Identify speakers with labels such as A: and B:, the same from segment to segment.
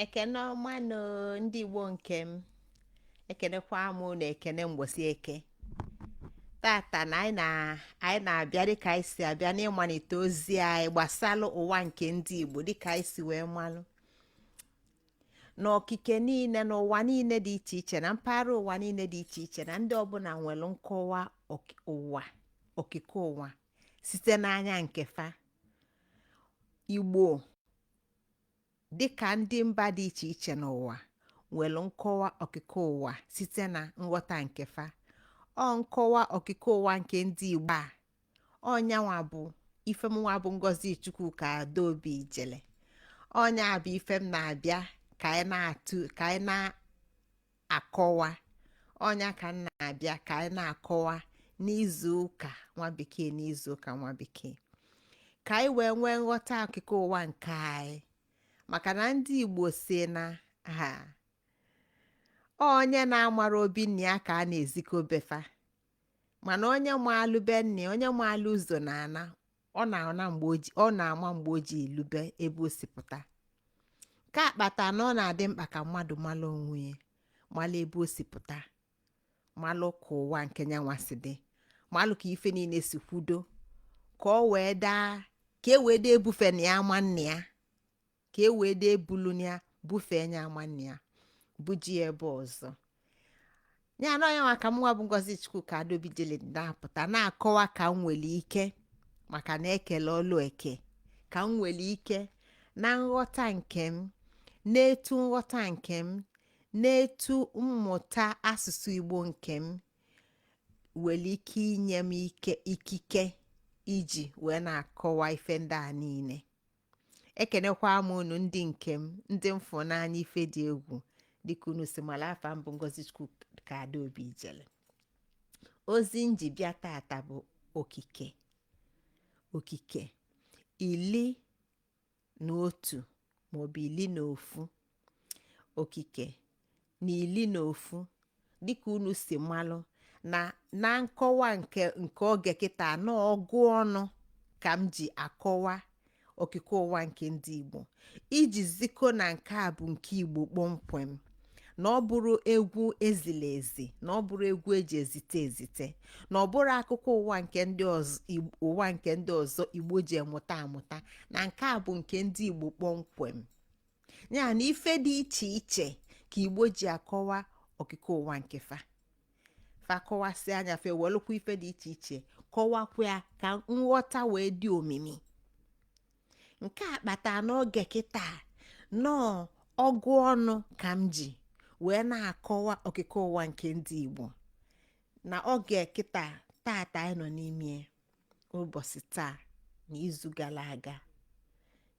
A: Ekene ọma na ndị Igbo nke m, ekenekwa m na ekene mgbosi eke tata na anyị na-abịa dịka anyị si abịa n'ịmalite ozi anyị gbasara ụwa nke ndị Igbo dịka anyị si wee malụ n'okike niile n'ụwa niile dị iche iche na mpaghara ụwa niile dị iche iche na ndị ọbụla nwere nkọwa ụwa okike ụwa site n'anya nke fa. Igbo dịka ndị mba dị iche iche n'ụwa nwere nkọwa okike ụwa site na nghọta nke fa. Nkọwa okike ụwa nke ndị Igbo a ọnyanwa bụ ife mnwa bụ Ngozi Chukwuka Adaobi Ijele. Ọnya bụ ife m na-abịa ka anyị na-akọwa ọnya ka m na-abịa ka anyị na-akọwa n'izu ụka nwa bekee n'izu ụka nwa bekee ka anyị wee nwee nghọta okike ụwa nke anyị, maka na ndị Igbo si na onye na-amara obi nna ya ka a na-ezikọ befa, mana onye maalụ be nna onye maalụ ụzọ na ana ọ na-ama mgbe o ji ilube ebe o si pụta. Ka akpata na ọ na-adị mkpa ka mmadụ mara onwe ya, mara ebe o si pụta, malụ ka ụwa nke nyanwa si dị, malụ ka ife niile si kwudo, ka o wee daa ka e wee dee ebufe na ya ama nna ya, ka e wee dee bulu ya bufee nya ama nna ya buji ebe ọzọ. Ya na onye maka mnwa bụ Ngozi Chukwuka Adaobi Ijele na-apụta na-akọwa ka m nwere ike, maka na ekele ọlụ eke, ka m nwere ike na nghọta nke m, na-etu nghọta nke m, na-etu mmụta asụsụ Igbo nke m nwere ike inye m ikike iji wee na-akọwa ife ndị a niile. Ekenekwa m unu ndị nke m, ndị mfụ n'anya ife dị egwu dịka unu si mara afa mbụ Ngozi Chukwuka Adaobi Ijele. Ozi nji bịa tata bụ okike ili na otu maọbụ ili na ofu. Okike na ili na ofu dịka unu si malụ na nkọwa nke oge kịta na ọgụ ọnụ ka m ji akọwa okike ụwa nke ndị Igbo iji zikọ na nke a bụ nke Igbo kpọmkwem, na ọ bụrụ egwu ezili ezi, na ọ bụrụ egwu eji ezite ezite, na ọ bụrụ akụkọ ụwa nke ndị ọzọ Igbo ji emụta amụta, na nke a bụ nke ndị Igbo kpọmkwem. Ya na ife dị iche iche ka Igbo ji akọwa okike ụwa nke fa kọwasị anya fe welụkwa ife dị iche iche kọwakwa ya ka nghọta wee dị omimi. Nke a kpata n'oge kịta nọọ ọgụ ọnụ ka m ji wee na-akọwa okike ụwa nke ndị Igbo na oge kịta tata anyị nọ n'ime ụbọchị taa na izu gara aga,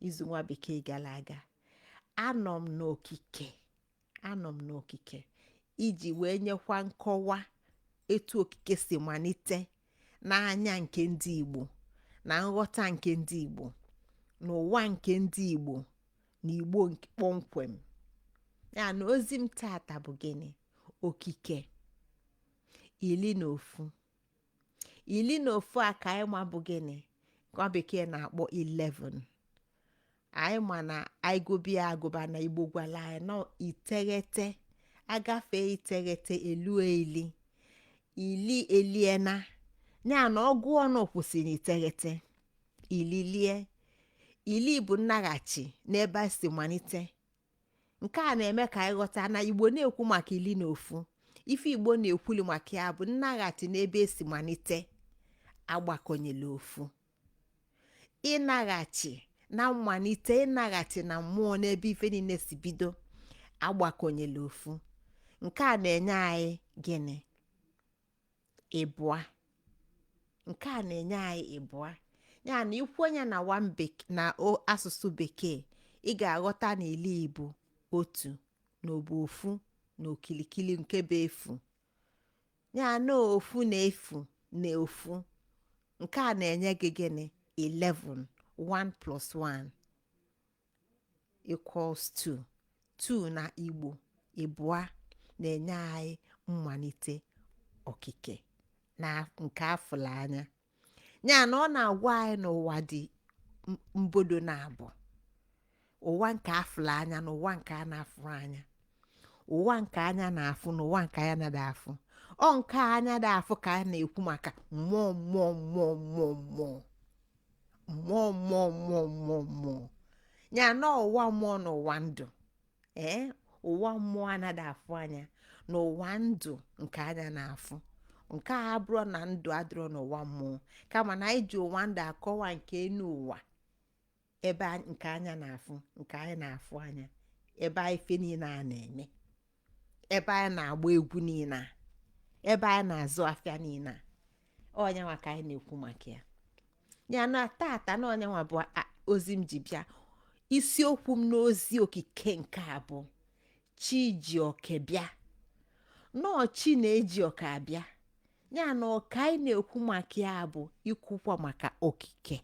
A: izu nwa bekee gara aga. Anọ m n'okike iji wee nyekwa nkọwa etu okike si malite n'anya nke ndị Igbo na nghọta nke ndị Igbo n'ụwa nke ndị Igbo na Igbo kpọmkwem. Ya na ozi m tata bụ gịnị? Okike ili na ofu. Ili na ofu a ka anyị ma bụ gịnị? Nwa bekee na-akpọ 11. Anyị ma na anyị gụbịa agụba na Igbo gwara anyị nọ iteghete, agafee iteghete elue ili eliena. Ya na ọgụ ọnụ kwụsịrị iteghete, ililie. Ili bụ nnaghachi n'ebe a si malite. Nke a na-eme ka anyị ghọta na Igbo na-ekwu maka ili na ofu, ife Igbo na-ekwuli maka ya bụ nnaghachi n'ebe esi malite agbakọnyela ofu. Ịnaghachi na mmalite, ịnaghachi na mmụọ n'ebe ife niile si bido agbakọnyela ofu. Nke a na-enye anyị gịnị? Ịbụa. Nke a na-enye anyị ịbụa. Ya na ikwenye na na asụsụ bekee, ị ga-aghọta na ili Igbo otu na obu ofu na okilikili nke bụ efu. Ya na ofu na efu na ofu. Nke a na-enye gị gịnị? 11. 1 plus 1 equals 2. 2 na Igbo ịbụa na-enye anyị mmalite okike na nke afụla anya. Ya na ọ na-agwa anyị n'ụwa dị mbodo na abụọ. ụwa nke afụrụ anya na ụwa nke a na-afụ anya, ụwa nke anya na-afụ na ụwa nke anya na-ada afụ. Ọ nke anya da afụ ka a na-ekwu maka mmụọ mmụọ mmụọ mmụọ mmụọ mmụọ mmụọ mmụọ mmụọ mmụọ ya na ụwa mmụọ na ụwa ndụ. Ụwa mmụọ anaghị afụ anya na ụwa ndụ nke anya na-afụ. Nke a abụrụ na ndụ adịrọ n'ụwa mmụọ, kama na anyị ji ụwa ndụ akọwa nke enu ụwa, ebe nke anya na-afụ, nke anyị na-afụ anya, ebe anyị ife niile a na-eme, ebe anyị na-agba egwu niile, ebe anyị na-azụ afịa niile. Onye nwa ka anyị na-ekwu maka ya. Ya na tata na onye nwa bụ ozi m ji bịa. Isiokwu m n'ozi okike nke a bụ chi ji oke bịa. Nọọ chi na-eji oke abịa. Ya na ọka anyị na-ekwu maka ya bụ ikwukwa maka okike.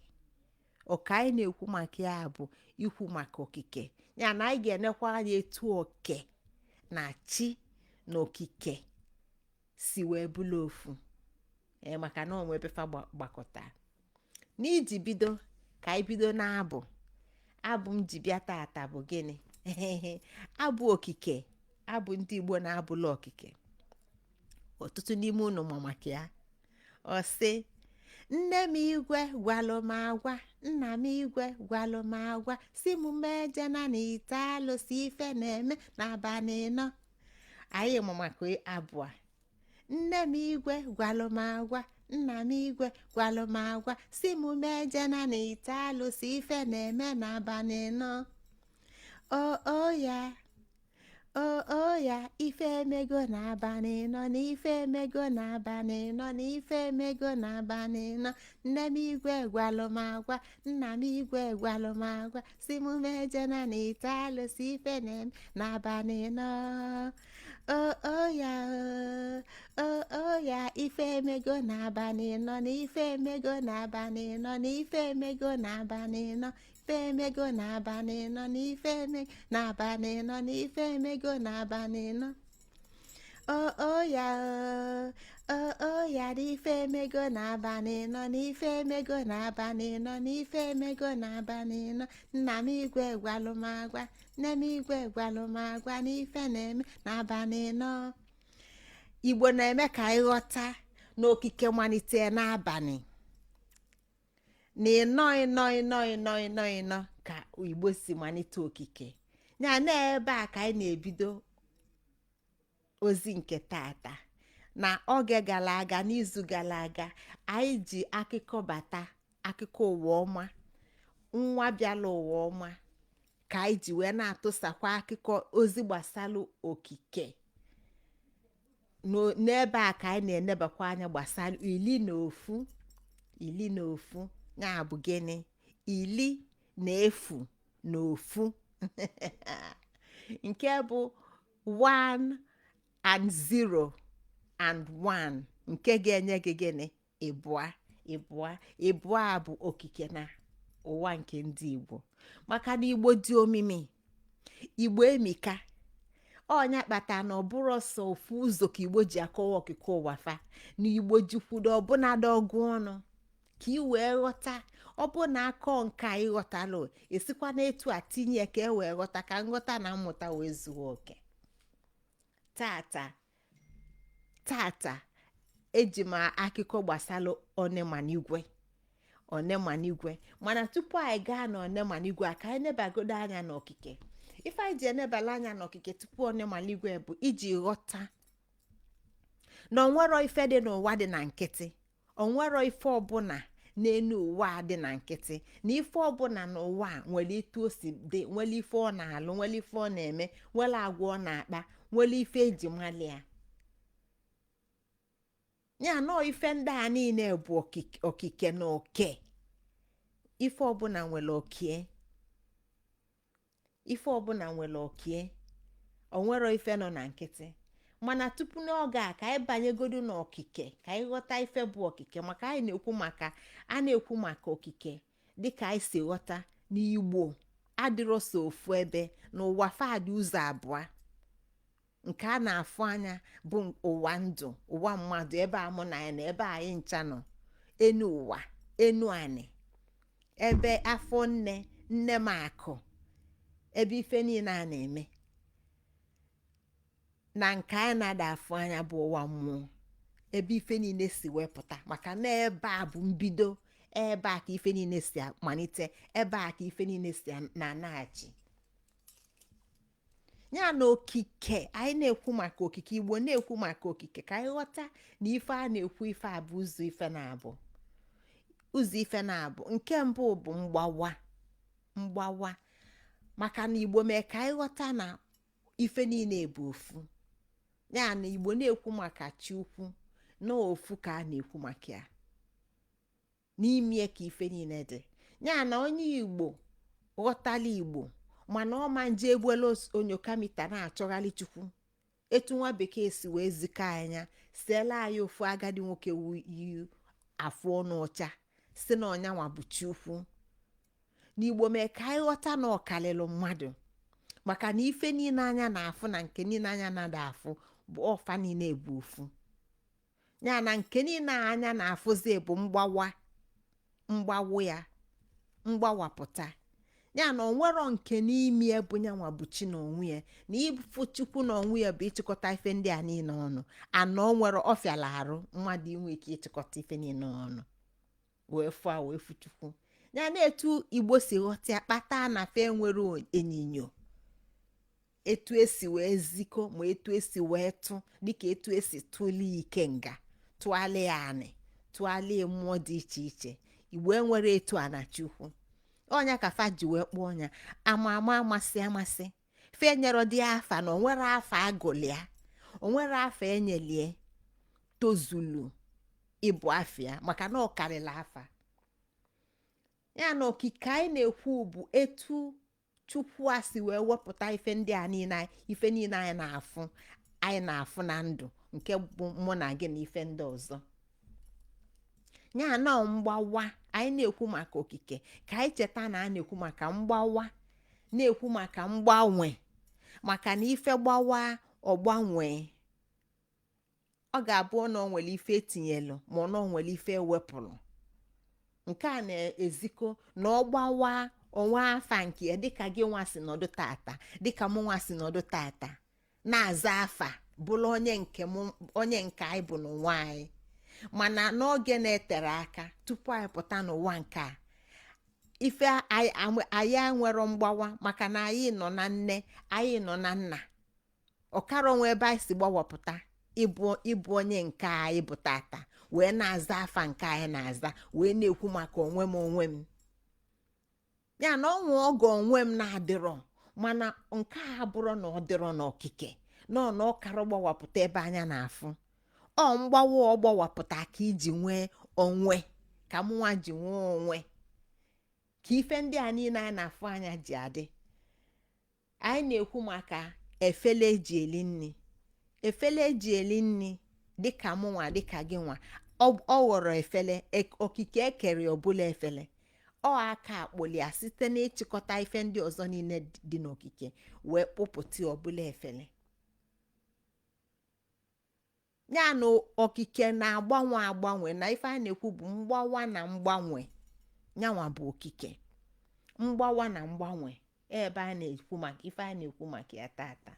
A: Ọka anyị na-ekwu maka ya bụ ikwu maka okike. Ya na anyị ga-enekwa anya etu oke na chi na okike si wee bụlụ ofu. Maka na onwe befa gbakọta. N'iji bido ka anyị bido n'abụ. Abụ m ji bịa tata bụ gịnị? Abụ okike. Abụ ndị Igbo na-abụla okike. Ọtụtụ n'ime unu ma maka ya. Ọ sị, nne m igwe gwalụ m agwa, nna m igwe gwalụ m agwa, si m meje na n'ite alụsị ife na-eme n'abalị nọ. Anyị ma maka abụ a. Nne m igwe gwalụ m agwa, nna m igwe gwalụ m agwa, si m meje na n'ite alụsị ife na-eme n'abalị nọ. O ya, o ya, ife emego n'abalị nọ, na ife emego n'abalị nọ, na ife emego n'abalị nọ. Nne m igwe gwalụ m agwa, nna m igwe gwalụ m agwa, si m meje na n'ite alụsị ife na-eme n'abalị nọ. O ya, o ya, ife emego n'abalị nọ, na ife emego n'abalị nọ, na ife emego n'abalị nọ. Ife emego n'abalị nọ, na ife emego n'abalị nọ, na ife emego n'abalị nọ. O ya, o ya, na ife emego n'abalị nọ, na ife emego n'abalị nọ, na ife emego n'abalị nọ. Nna m igwe gwalụ m agwa, nne m igwe gwalụ m agwa, na ife na-eme n'abalị nọ. Igbo na-eme ka anyị ghọta na okike malite n'abalị. Na ịnọ ka Igbo si malite okike. Ya na ebe a ka anyị na-ebido ozi nke tata. Na oge gara aga, n'izu gara aga, anyị ji akụkọ bata, akụkọ ụwa ọma, nwa bịala ụwa ọma, ka anyị ji wee na-atụsakwa akụkọ ozi gbasara okike. N'ebe a ka anyị na-enebakwa anya gbasara ili na ofu. Ya bụ gịnị? Ili na efu na ofu. Nke bụ 1 and 0 and 1, nke ga-enye gị gịnị? Ịbụa bụ okike na ụwa nke ndị Igbo. Maka na Igbo dị omimi, Igbo emika. Ọnya kpata na ọ bụrụ ọsọ ofu ụzọ ka Igbo ji akọwa okike ụwa fa. Na Igbo jikwudo ọbụnadị ọgụ ọnụ ka ị wee ghọta. Ọ bụ na akọ nke a ịghọtalụ, esikwa n'etu a tinye ka e wee ghọta, ka nghọta na mmụta wee zuo oke. Tata eji m akụkọ gbasara onemanigwe. Mana tupu anyị gaa na onemanigwe a, ka anyị nebagodo anya n'okike. Ife anyị ji enebala anya n'okike tupu onemanigwe bụ iji ghọta na onwero ife dị n'ụwa dị na nkịtị. Onwero ife ọbụla n'enu ụwa dị na nkịtị. Na ife ọbụla n'ụwa nwere etu o si dị, nwere ife ọ na-alụ, nwere ife ọ na-eme, nwere agwa ọ na-akpa, nwere ife eji mali ya. Ya nọọ ife ndị a niile bụ okike na oke. Ife ọbụla nwere okie. Ife ọbụla nwere okie. Onwero ife nọ na nkịtị. Mana tupu n'oge a ka anyị banyegodu n'okike, ka anyị ghọta ife bụ okike. Maka anyị na-ekwu maka okike dịka anyị si ghọta n'Igbo adịrọ so ofu ebe, n'ụwa fadị ụzọ abụọ. Nke a na-afụ anya bụ ụwa ndụ, ụwa mmadụ, ebe a mụ na ya na ebe anyị ncha nọ. Enu ụwa, enu anị, ebe afọ nne m akụ, ebe ife niile a na-eme na nke anyị na-ada afụ anya bụ ụwa mmụọ, ebe ife niile si wepụta, maka na ebe a bụ mbido, ebe a ka ife niile si malite, ebe a ka ife niile si na-anaghachi. Ya na okike, anyị na-ekwu maka okike, Igbo na-ekwu maka okike ka anyị ghọta na ife a na-ekwu ife a bụ ụzọ ife na-abụ. Ụzọ ife na-abụ nke mbụ bụ mgbawa, maka na Igbo mee ka anyị ghọta na ife niile bụ ofu. Ya na Igbo na-ekwu maka chi ukwu na ofu ka a na-ekwu maka ya, n'ime ka ife niile dị. Ya na onye Igbo ghọtala Igbo mana ọ ma nje egbuela onyokamita na-achọghalị Chukwu, etu nwa bekee si wee zikọ anya siela anyị ofu agadi nwoke yi afụ ọnụ ọcha si na ọnyanwa bụ chi ukwu. N'Igbo mee ka anyị ghọta na ọkalịlụ mmadụ, maka na ife niile anya na-afụ na nke niile anya na-ada afụ bụ ọfa niile bụ ofu. Ya na nke niile anya na-afụzi bụ mgbawapụta. Ya na onwero nke n'ime bụ nyanwa bụ chi na onwe ya, na ịfụ Chukwu na onwe ya bụ ịchịkọta ife ndị a niile ọnụ. Anọ nwere ọfịala arụ mmadụ inwe ike ịchịkọta ife niile ọnụ wee fụ Chukwu. Ya na etu Igbo si ghọta kpata na fe nwere enyinyo, etu esi wee ziko ma etu esi wee tụ, dịka etu esi tụli ikenga, tụali anị, tụali mmụọ dị iche iche. Igbo enwere etu a na Chukwu. Onya ka fa ji wee kpọọ ọnya amasị fe nyere dị afa na onwere afa agụlia, onwere afa enyelie tozulu ịbụ afịa, maka na ọ karịla afa. Ya na okike anyị na-ekwu bụ etu Chukwu a si wee wepụta ife ndị a niile, ife niile anyị na-afụ na ndụ nke bụ mụ na gị na ife ndị ọzọ. Ya na mgbawa anyị na-ekwu maka okike ka anyị cheta na a na-ekwu maka mgbawa, na-ekwu maka mgbanwe, maka na ife gbawa ọgbanwe. Ọ ga-abụ na o nwere ife etinyelu ma na o nwere ife ewepụrụ. Nke a na-ezikọ na ọ gbawa onwe afa nke ya, dịka gị nwa si nọdụ tata, dịka mụ nwa si nọdụ tata na-aza afa bụrụ onye nke anyị bụ n'ụwa anyị. Mana n'oge na-etere aka tupu anyị pụta n'ụwa nke a, ife anyị nwere mgbawa, maka na anyị nọ na nne, anyị nọ na nna. Ọkara onwe ebe anyị si gbawapụta ịbụ onye nke anyị bụ tata, wee na-aza afa nke anyị na-aza, wee na-ekwu maka onwe m. Ya na ọnwụ oge onwe m na-adịrọ, mana nke a bụrụ na ọ dịrọ n'okike na ọkara gbawapụta ebe anya na-afụ. Mgbawa ọ gbawapụta ka iji nwee onwe, ka mụnwa ji nwee onwe, ka ife ndị a niile anyị na-afụ anya ji adị. Anyị na-ekwu maka efele eji eli nri. Efele eji eli nri dịka mụnwa dịka gị nwa, ọ ghọrọ efele, okike ekere ọbụla efele. Aka akpụli ya site n'ịchịkọta ife ndị ọzọ niile dị n'okike wee kpụpụta ọbụla efele. Ya na okike na-agbanwe na ife a na-ekwu bụ mgbawa na mgbanwe. Nyanwa bụ okike. Mgbawa na mgbanwe ebe a na-ekwu maka ife a na-ekwu maka ya tata.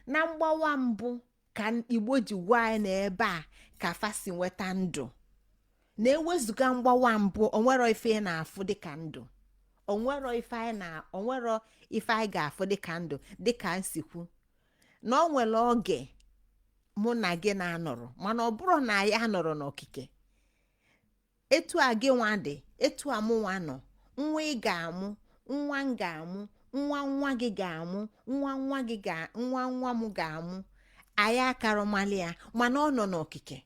A: Na mgbawa mbụ ka Igbo ji gwa anyị na ebe a ka fa si nweta ndụ. Na-ewezuga mgbawa mbụ, onwero ife na-afụ dịka ndụ, onwero ife anyị ga-afụ dịka ndụ, dịka nsikwu na o nwere oge mụ na gị na-anọrọ, mana ọ bụrụ na anyị anọrọ n'okike. Etu a gị nwa dị, etu a mụ nwa nọ, nwa ị ga-amụ, nwa m ga-amụ, nwa gị ga-amụ, nwa m ga-amụ, anyị akarọmali ya, mana ọ nọ n'okike.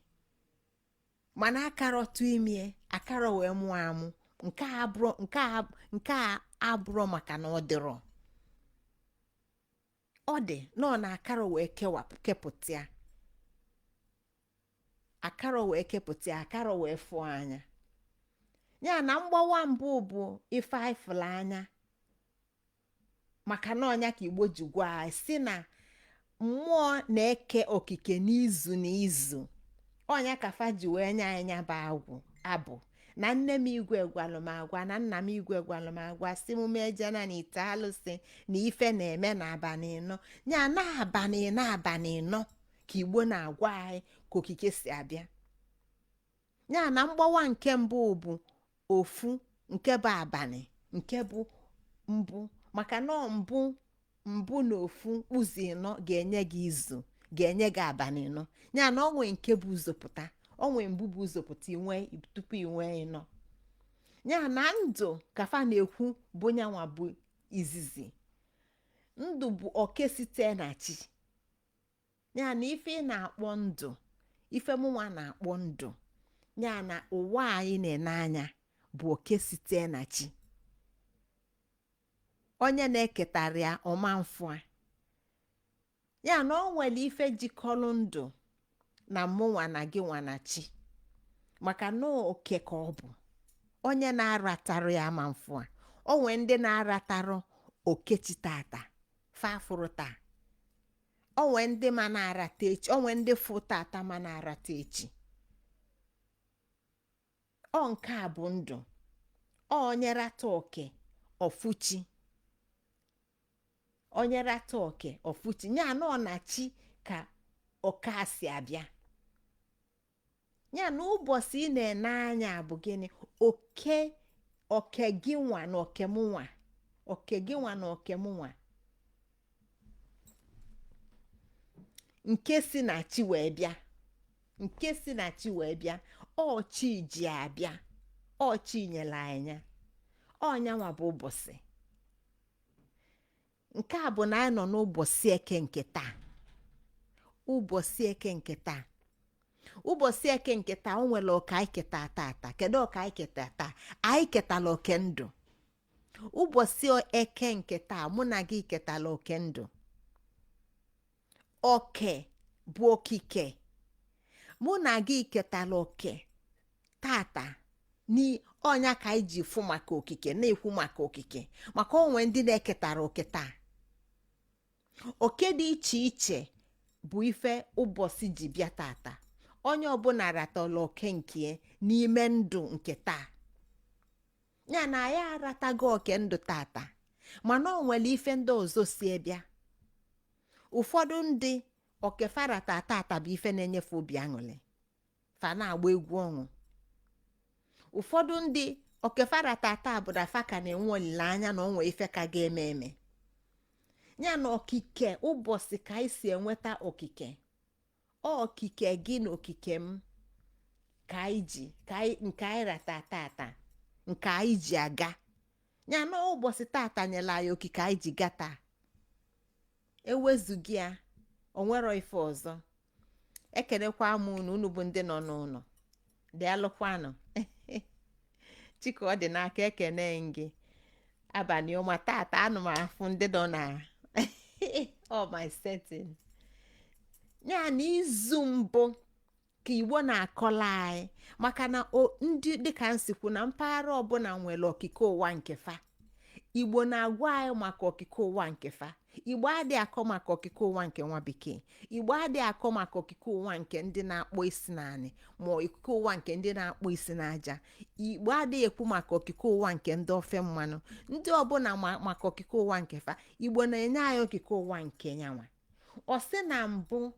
A: Mana akarọtụ ime, akarọ wee mụọ amụ. Nke a abụrụ maka na ọ dịrọ. Ọ dị nọ na akarọ wee kepụta ya, akarọ wee kepụta ya, akarọ wee fụọ anya. Ya na mgbawa mbụ bụ ife anyị fụrụ anya, maka na ọnya ka Igbo ji gwa anyị si na mmụọ na-eke okike n'izu n'izu. Ọnya ka fa ji wee nye anyị bụ abụ na nne m igwe gwalụ m agwa na nna m igwe gwalụ m agwa si m ejena na ite alụsị na ife na-eme n'abalị ịnọ ya na abalị ịnọ ka Igbo na-agwa anyị ka okike si abịa. Ya na mgbawa nke mbụ bụ ofu, nke bụ abalị, nke bụ mbụ, maka na mbụ na ofu ụzọ ịnọ ga-enye gị izu, ga-enye gị abalị ịnọ. Ya na onwe nke bụ ụzọpụta, onwe mbụ bụ ụzọpụta inwe tupu inwe ịnọ. Ya na ndụ kafa na-ekwu bụ nyanwa bụ izizi. Ndụ bụ oke site na chi. Ya na ife ị na-akpọ ndụ, ife mụnwa na-akpọ ndụ, ya na ụwa anyị na-ene anya bụ oke site na chi. Onye na-eketara ya ọma mfụ a. Ya na o nwere ife jikọrọ ndụ na mụnwa na gị nwa na chi, maka na oke ka ọ bụ. Onye na-aratara ya ama mfụ a, o nwere ndị na-aratara okechi tata fafụrụ taa, o nwere ndị ma na-arata echi, o nwere ndị fụ tata ma na-arata echi. Ọ nke a bụ ndụ. Onye rata oke ọfụchi, onye rata oke ọfụchi. Ya na ọ na chi ka oke a si abịa. Ya na ụbọchị ị na-ene anya bụ gịnị? Oke gị nwa na oke mụ nwa, oke gị nwa na oke mụ nwa, nke si na chi wee bịa, nke si na chi wee bịa. Chi ji abịa, chi nyere anya, ọnyanwa bụ ụbọchị. Nke a bụ na anyị nọ n'ụbọchị eke nke taa, ụbọchị eke nke taa. Ụbọchị eke nke taa o nwere ọka anyị keta tata. Kedu ọka anyị keta taa? Anyị ketala oke ndụ. Ụbọchị eke nke taa mụ na gị ketala oke ndụ. Oke bụ okike. Mụ na gị ketala oke tata. Ọnya ka anyị ji fụ maka okike, na-ekwu maka okike, maka onwe ndị na-eketara oke taa. Oke dị iche iche bụ ife ụbọchị ji bịa tata. Onye ọbụla ratala oke nke n'ime ndụ nke taa. Ya na anyị aratago oke ndụ tata, mana o nwere ife ndị ọzọ si bịa. Ụfọdụ ndị oke farata tata bụ ife na-enyefe obi aṅụrị, fa na-agba egwu ọṅụ. Ụfọdụ ndị oke farata taa bụ na fa ka na-enwe olileanya na onwe ife ka ga-eme eme. Ya na okike, ụbọchị ka anyị si enweta okike. Okike gị na okike m ka anyị ji, nke anyị rata tata, nke anyị ji aga. Ya na ụbọchị tata nyela anyị okike anyị ji gata. Ewezughị ya, o nwero ife ọzọ. Ekenekwa m unu bụ ndị nọ n'ụlọ. Daalụkwanụ. Chika ọ dị n'aka, ekene gị. Abalị ọma tata anụ m afụ ndị nọ na all my setting. Ya na izu mbụ ka Igbo na-akọla anyị, maka na ndị dịka nsikwu na mpaghara ọbụla nwere okike ụwa nke fa. Igbo na-agwa anyị maka okike ụwa nke fa. Igbo adịghị akọ maka okike ụwa nke nwa bekee. Igbo adịghị akọ maka okike ụwa nke ndị na-akpọ isi n'anị ma okike ụwa nke ndị na-akpọ isi n'aja. Igbo adịghị ekwu maka okike ụwa nke ndị ofe mmanụ. Ndị ọbụla maka okike ụwa nke fa. Igbo na-enye anyị okike ụwa nke nyanwa. Ọ sị na mbụ,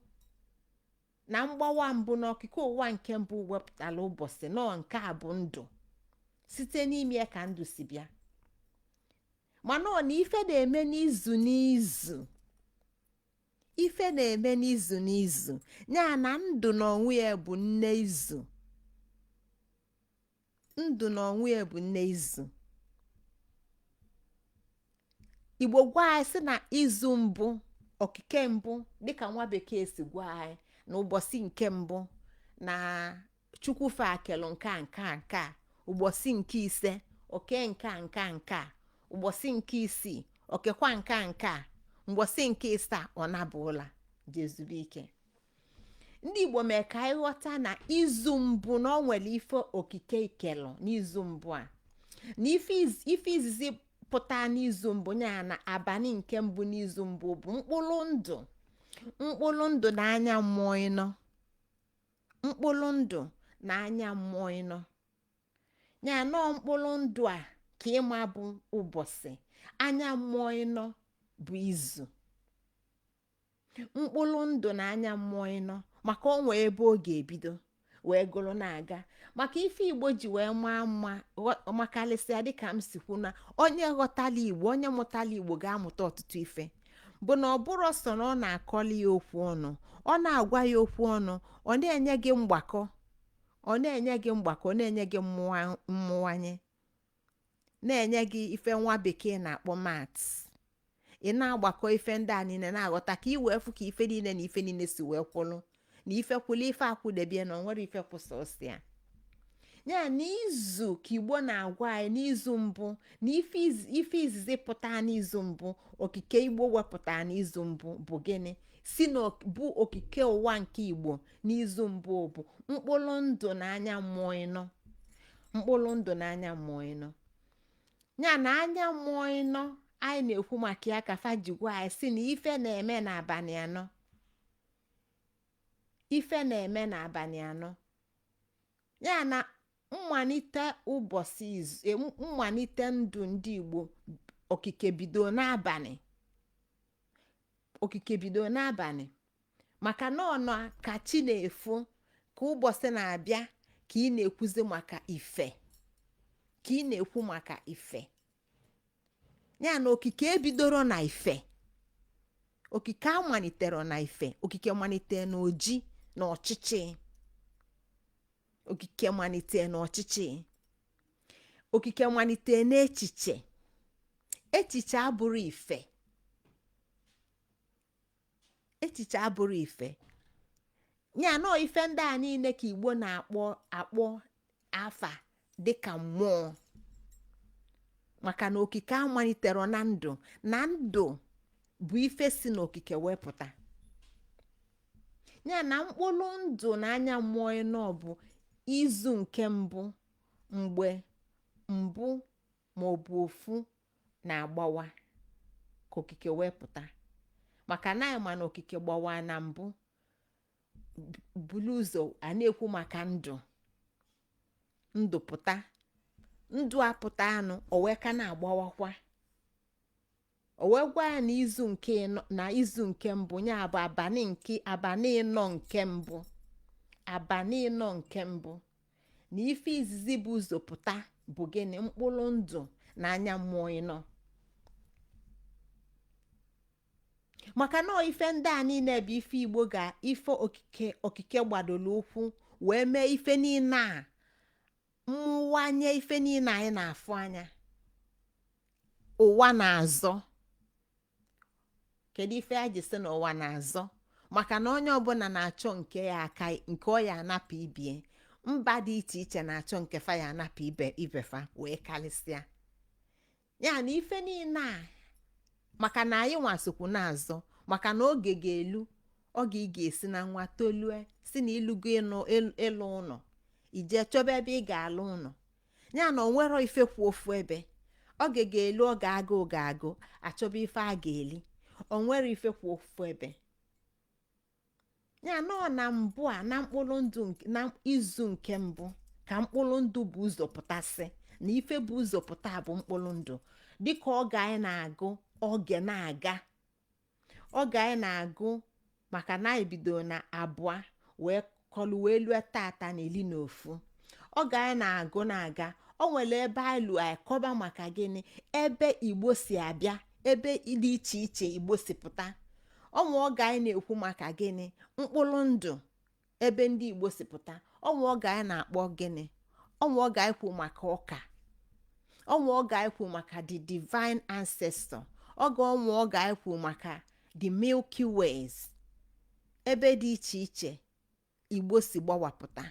A: na mgbawa mbụ na okike ụwa nke mbụ wepụtara ụbọchị nọ nke a bụ ndụ, site n'ime ka ndụ si bịa. Mana ọ na ife na-eme n'izu n'izu, ife na-eme n'izu n'izu. Ya na ndụ n'onwe ya bụ nne izu, ndụ n'onwe ya bụ nne izu. Igbo gwa anyị sị na izu mbụ, okike mbụ, dịka nwa bekee si gwa anyị na ụbọchị nke mbụ na Chukwu fe akelu nke a, ụbọchị nke ise oke nke a, ụbọchị nke isii okekwa nke a, ụbọchị nke ịsaa ọ nabụla jezube ike. Ndị Igbo mee ka anyị ghọta na izu mbụ na ọ nwere ife okike ikelu n'izu mbụ a, na ife izizi pụta n'izu mbụ ya na abalị nke mbụ n'izu mbụ bụ mkpụrụ ndụ, mkpụrụ ndụ na anya mmụọ ịnọ, mkpụrụ ndụ na anya mmụọ ịnọ. ya nọọ mkpụrụ ndụ a ka ịma bụ ụbọchị, anya mmụọ ịnọ bụ izu. Mkpụrụ ndụ na anya mmụọ ịnọ maka o nwee ebe ọ ga-ebido wee gụrụ na-aga, maka ife Igbo ji wee maa mma makarịsịa dịka m si kwu na onye ghọtala Igbo, onye mụtala Igbo ga-amụta ọtụtụ ife, bụ na ọ bụrụ sọ na ọ na-akọli ya okwu ọnụ, ọ na-agwa ya okwu ọnụ, ọ na-enye gị mgbakọ, ọ na-enye gị mgbakọ, na-enye gị mmụwanye, na-enye gị ife nwa bekee na-akpọ maths. Ị na-agbakọ ife ndị a niile na-aghọta ka ị wee fụ ka ife niile na ife niile si wee kwụlụ, na ife kwụlụ ife akwụdebie na onwere ife kwụsọsịa. Ya na izu ka Igbo na-agwa anyị n'izu mbụ, na ife izizi pụta n'izu mbụ, okike Igbo wepụtara n'izu mbụ bụ gịnị? Si na bụ okike ụwa nke Igbo n'izu mbụ bụ mkpụrụ ndụ na anya mmụọ ịnọ. Mkpụrụ ndụ na anya mmụọ ịnọ, ya na anya mmụọ ịnọ anyị na-ekwu maka ya ka fajigwa anyị si na ife na-eme n'abalị anọ. Ife na-eme n'abalị anọ, ya na mmalite ụbọchị izu, mmalite ndụ ndị Igbo, okike bido n'abalị. Okike bido n'abalị maka na ọnọ ka chi na-efo, ka ụbọchị na-abịa, ka ị na-ekwuzi maka ife, ka ị na-ekwu maka ife. Ya na okike ebidoro na ife, okike amalitere na ife, okike malitere na oji na ọchịchị, okike malitere na ọchịchị, okike malitere n'echiche. Echiche abụrụ ife, echiche abụrụ ife. Ya na ife ndị a niile ka Igbo na-akpọ afa dịka mmụọ, maka na okike amalitere na ndụ, na ndụ bụ ife si n'okike wepụta. Ya na mkpụrụ ndụ na anya mmụọ ịnọ bụ izu nke mbụ, mgbe mbụ maọbụ ofu na-agbawa ka okike wepụta. Maka na anyị ma na okike gbawa na mbụ, bulu ụzọ a na-ekwu maka ndụ, ndụ pụta, ndụ apụta anụ, o wee ka na-agbawakwa. O wee gwa ya na izu nke mbụ, ya bụ abalị ịnọ nke mbụ, abalị ịnọ nke mbụ, na ife izizi bụ ụzọ pụta bụ gịnị? Mkpụrụ ndụ na anya mmụọ ịnọ. Maka na ife ndị a niile bụ ife Igbo ife okike gbadoro ụkwụ wee mee ife niile a, mmụwanye ife niile anyị na-afụ anya ụwa na-azọ. Kedu ife a ji sị na ụwa na-azọ? Maka na onye ọbụla na-achọ nke ya aka, nke ọ ya anapụ ibie. Mba dị iche iche na-achọ nke fa ya anapụ ibefa wee karịsịa. Ya na ife niile a, maka na anyị nwasokwu na-azọ, maka na oge ga-elu, oge ị ga-esi na nwa tolue, si na ilugo ịlụ ụlọ, ije chọba ebe ị ga-alụ ụlọ. Ya na onwero ife kwu ofu ebe, oge ga-elu, oge agụ achọba ife a ga-eli, onwere ife kwu ofu ebe. Ya nọ na mbụ a, na mkpụrụ ndụ, na izu nke mbụ ka mkpụrụ ndụ bụ ụzọ pụtasị, na ife bụ ụzọ pụta bụ mkpụrụ ndụ. Dịka oge anyị na-agụ, oge na-aga, oge anyị na-agụ, maka na anyị bido na abụọ wee kọlụ wee lue tata na 11. Oge anyị na-agụ na-aga, o nwere ebe anyị lụ anyị kọba maka gịnị? Ebe Igbo si abịa, ebe dị iche iche Igbo si pụta. Ọnwa oge anyị na-ekwu maka gịnị? Mkpụrụ ndụ, ebe ndị Igbo si pụta. Ọnwa oge anyị na-akpọ gịnị? Ọnwa oge anyị kwu maka ụka. Ọnwa oge anyị kwu maka the divine ancestor. Ọnwa oge anyị kwu maka the Milky Ways. Ebe dị iche iche Igbo si gbawapụta.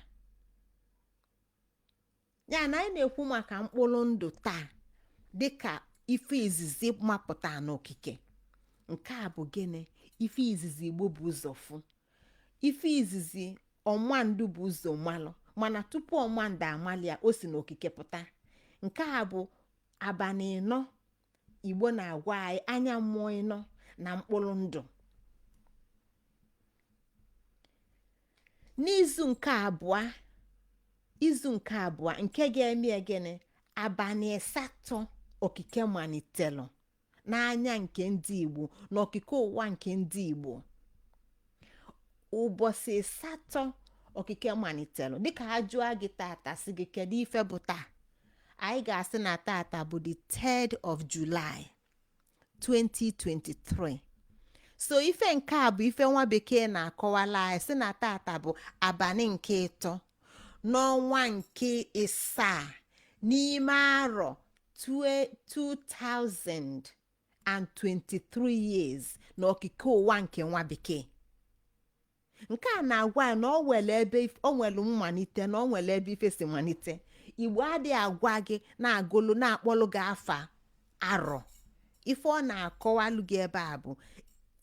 A: Ya na anyị na-ekwu maka mkpụrụ ndụ taa dịka ife izizi mapụta n'okike. Nke a bụ gịnị? Ife izizi Igbo bụ ụzọ fụ. Ife izizi ọmandụ bụ ụzọ malụ, mana tupu ọmandụ amalị ya, o si n'okike pụta. Nke a bụ abalị ịnọ Igbo na-agwa anyị, anya mmụọ ịnọ na mkpụrụ ndụ. N'izu nke abụọ izu nke abụọ nke ga-eme gịnị abalị asatọ okike malitelu n'anya nke ndị Igbo na okike ụwa nke ndị Igbo. Ụbọchị asatọ okike malitelu dịka ajụa gị tata sị gị kedu ife bụ taa, anyị ga-asị na tata bụ the 3rd of July 2023. So ife nke a bụ ife nwa bekee na-akọwala anyị sị na tata bụ abalị nke ịtọ n'ọnwa nke ịsaa n'ime arọ 2023 years na okike ụwa nke nwa bekee. Nke a na-agwa ya na o nwere mmalite na o nwere ebe ife si malite. Igbo adịghị agwa gị na-agụlụ na-akpọlụ gị afa arọ. Ife ọ na-akọwalụ gị ebe a bụ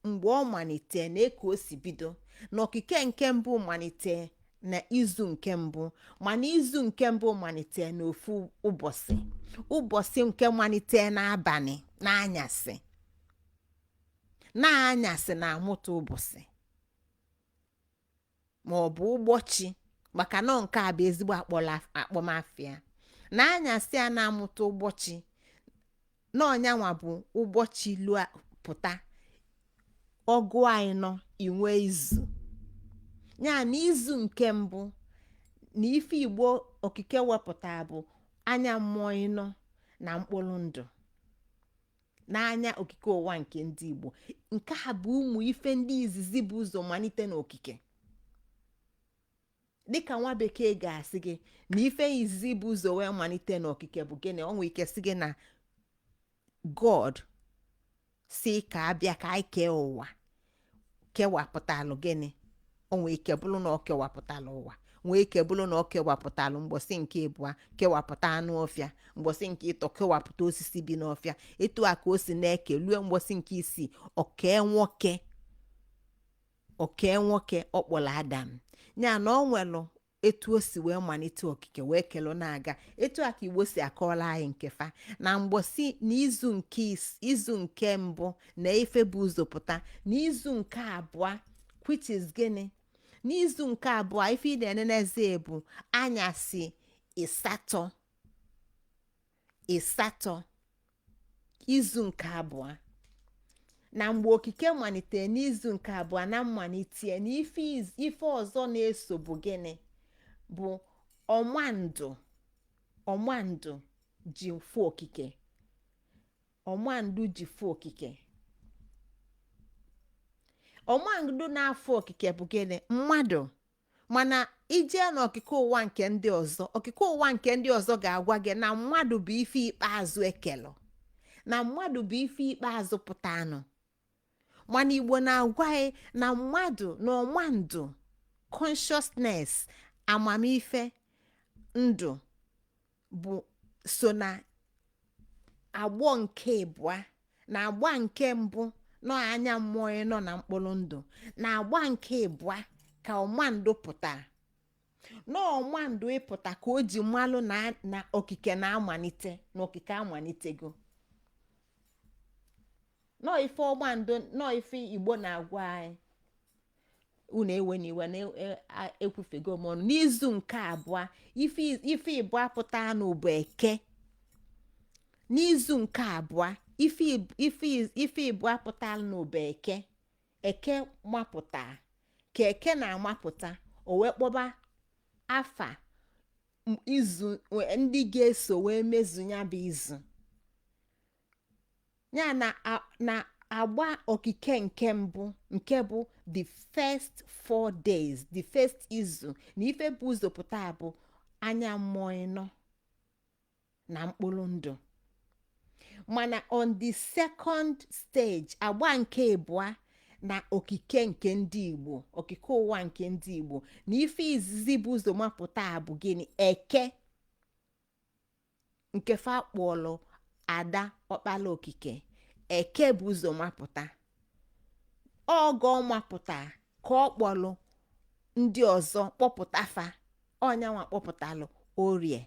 A: mgbe ọ malite na eke o si bido na okike nke mbụ malite na izu nke mbụ, mana izu nke mbụ malite n'ofu ụbọchị nke malite n'abalị n'anyasị na-amụta ụbọchị ma ọ bụ ụbọchị, maka na nke a bụ ezigbo akpọmafịa na anyasị a na-amụta ụbọchị na ọnyanwa bụ ụbọchị lụa pụta ọgụ anyị nọ inwe izu ya na izu nke mbụ na ife Igbo okike wepụta bụ anya mmụọ ịnọ na mkpụrụ ndụ n'anya okike ụwa nke ndị Igbo. Nke a bụ ụmụ ife ndị izizi bụ ụzọ malite n'okike. Dịka nwa bekee ga-asị gị na ife izizi bụ ụzọ wee malite n'okike bụ gịnị, ọ nwere ike sị gị na God si ka abịa ka anyị kee ụwa kewapụtalụ gịnị, o nwee ike bụrụ na ọ kewapụtalụ ụwa, nwee ike bụrụ na ọ kewapụtalụ mgbọsị nke ịbụa kewapụta anụ ọfịa, mgbọsị nke ịtọ kewapụta osisi bi n'ọfịa. Etu a ka o si na-eke lue mgbọsị nke isii okee nwoke ọkpọrọ Adam. Ya na ọ nwelụ etu o si wee malite okike wee kelụ na-aga. Etu a ka Igbo si akọọla anyị nkefa na mgbọsị n'izu nke mbụ na ife bụ ụzọ pụta n'izu nke abụọ, which is gịnị, n'izu nke abụọ ife ị na-eneneze bụ anyasị ịsatọ izu nke abụọ. Na mgbe okike malitere n'izu nke abụọ na mmalite na ife ọzọ na-eso bụ gịnị bụ ọmandụ ji fụ okike. Ọmandụ na-afụ okike bụ gịnị, mmadụ. Mana ije n'okike ụwa nke ndị ọzọ, okike ụwa nke ndị ọzọ ga-agwa gị na mmadụ bụ ife ikpeazụ ekelụ, na mmadụ bụ ife ikpeazụ pụtanụ. Mana Igbo na-agwa anyị na mmadụ na ọmandụ consciousness amamife ndụ bụ so na agbọ nke ịbụa na agba nke mbụ nọ anya mmụọ nọ na mkpụrụ ndụ na agba nke ịbụa ka ọmandụ pụtara. Na ọmandụ ịpụta ka o ji mmalụ na okike na-amalite na okike amalitego. Nọ ife ọmandụ nọ ife Igbo na-agwa anyị unu ewe n'iwe na-ekwufego m ọnụ. N'izu nke abụọ ife ịbụa pụta n'ụbọ eke. N'izu nke abụọ ife ịbụa pụta n'ụbọ eke mapụta ka eke na-amapụta, o wee kpọba afa izu ndị ga-eso wee mezu ya bụ izu ya na agba okike nke mbụ nke bụ the first 4 days, the first izu na ife bụ ụzọ pụta bụ anya mmụọ ịnọ na mkpụrụ ndụ. Mana on the second stage, agba nke ịbụa na okike nke ndị Igbo, okike ụwa nke ndị Igbo na ife izizi bụ ụzọ mapụta bụ gịnị, eke nke fa kpọlụ ada ọkpala okike. Eke bụ ụzọ mapụta, ọgọ mapụta ka ọ kpọlụ ndị ọzọ kpọpụta fa, ọnyanwa kpọpụtalụ orie,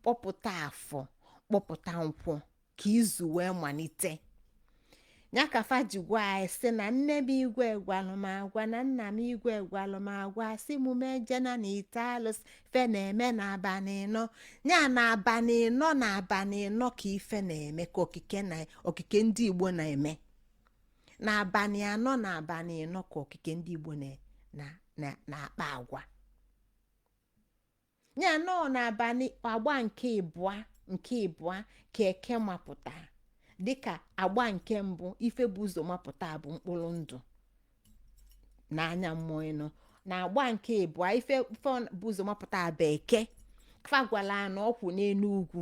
A: kpọpụta afọ, kpọpụta nkwọ ka izu wee malite. ya ka fa ji gwa anyị sị na nne m igwe gwalụ m agwa na nna m igwe gwalụ m agwa si m mejena na ite alụsị fe na-eme n'abalị ịnọ ya na abalị ịnọ na abalị ịnọ ka ife na-eme ka okike ndị Igbo na-eme na abalị anọ na abalị ịnọ ka okike ndị Igbo na-akpa agwa ya nọ n'abalị agba nke ịbụa ka eke mapụta dịka agba nke mbụ ife bụ ụzọ mapụta bụ mkpụrụ ndụ na anya mmụọ ịnọ na agba nke ịbụa ife bụ ụzọ mapụta bụ eke fagwala na ọkwụ n'elu ugwu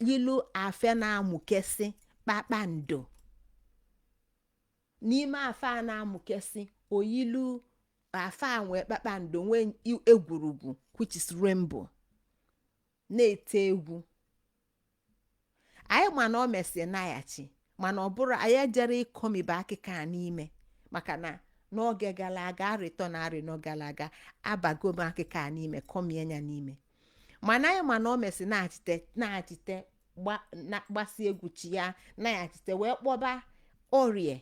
A: yilu afe na-amụkesị kpakpando n'ime afe a na-amụkesị oyilu afe a nwee kpakpando nwee egwurugwu which is rainbow na-ete egwu anyị ma na o mesi naghachi mana ọ bụrụ anyị ejere ịkọmibe akịka a n'ime maka na n'oge gara aga arịtọ na arịnọ gara aga abago m akịka a n'ime kọmie ya n'ime mana anyị ma na o mesi naghachite gbasi egwu chi ya naghachite wee kpọba orie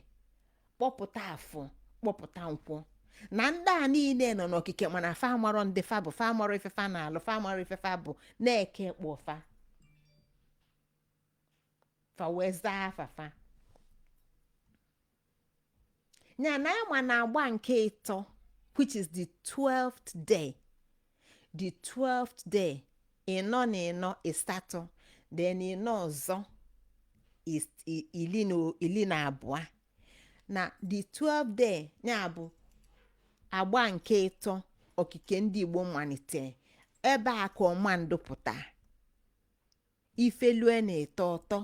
A: kpọpụta afọ kpọpụta nkwọ na ndị a niile nọ n'okike mana fa amarọ ndị fa bụ fa amarọ ifefa na alụ fa amarọ ifefa bụ na-eke kpọfa fa wee zaa afafa ya na ama na agba nke ịtọ which is the 12th day ịnọ na ịnọ ịsatọ then ịnọ ọzọ iri na abụọ na the 12th day ya bụ agba nke ịtọ okike ndị Igbo malitere ebe a ka ọma ndụpụta ifelue na-eto ọtọ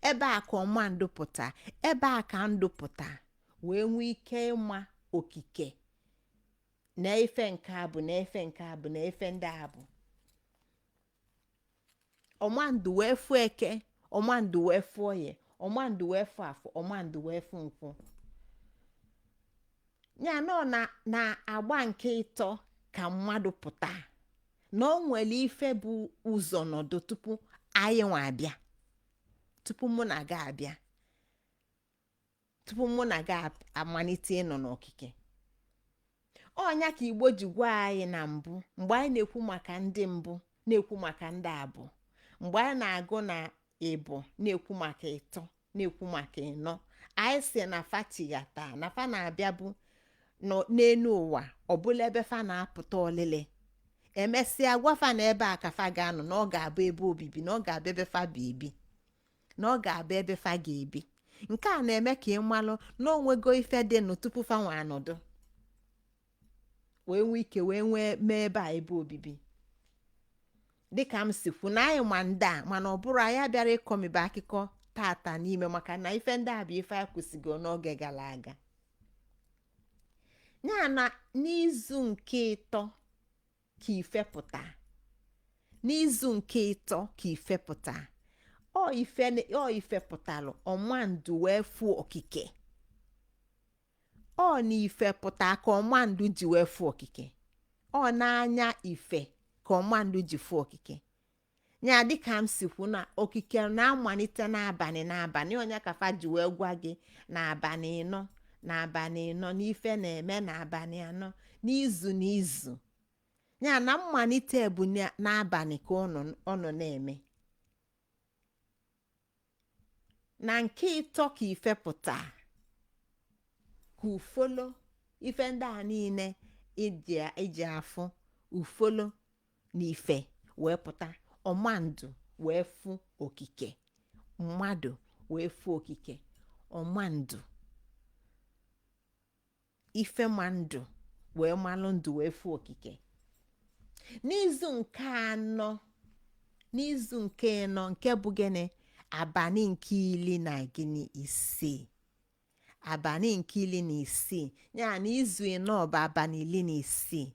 A: ebe a ka ọma ndụpụta ebe a ka ndụpụta wee nwee ike ịma okike na ife nke a bụ na ife nke a bụ na ife ndị a bụ ọmandụ wee fụ eke ọmandụ wee fụ oye ọmandụ wee fụ afọ ọmandụ wee fụ nkwụ ya nọ na agba nke ịtọ ka mmadụ pụta na o nwere ife bụ ụzọ nọdụ tupu anyị nwa abịa tupu mụ na gị abịa tupu mụ na gị amalite ịnọ n'okike ọnya ka Igbo ji gwa anyị na mbụ mgbe anyị na-ekwu maka ndị mbụ na-ekwu maka ndị abụọ mgbe anyị na-agụ na ịbụ na-ekwu maka ịtọ na-ekwu maka ịnọ anyị si na fatighata na fa na-abịa bụ n'elu ụwa ọbụla ebe fa na-apụta ọlịlị emesịa gwafa na ebe a ka fa ga-anọ na ọ ga-abụ ebe obibi na ọ ga-abụ ebe fa bụ ebi na ọ ga-abụ ebe fa ga-ebi nke a na-eme ka ị malụ na onwego ife dịnụ tupu fa nwa anọdụ wee nwee ike wee nwee mee ebe a ebe obibi dịka m si kwu na anyị ma ndị a mana ọ bụrụ anyị bịara ịkọmibe akụkọ tata n'ime maka na ife ndị a bụ ife a kwụsịgo n'oge gara aga ya na n'izu nke ịtọ ka ifepụta n'izu nke ịtọ ka ifepụta ọ ifepụtalụ ọmandụ wee fụ okike ọ na ifepụta ka ọmandụ ji wee fụ okike ọ na-anya ife ka ọmandụ ji fụ okike ya dịka m si kwu na okike na-amalite n'abalị onye kafa ji wee gwa gị n'abalị ịnọ n'ife na-eme n'abalị anọ n'izu ya na mmalite bụ n'abalị ka ọ nọ na-eme na nke ịtọ ka ifepụta ka ufolo ife ndị a niile iji afụ ufolo na ife wee pụta ọmandụ wee fụ okike mmadụ wee fụ okike ọmandụ ife ma ndụ wee malụ ndụ wee fụ okike n'izu nke ịnọ nke bụ gịnị abalị nke iri na gịnị isii abalị nke iri na isii ya na izu ịnọ bụ abalị iri na isii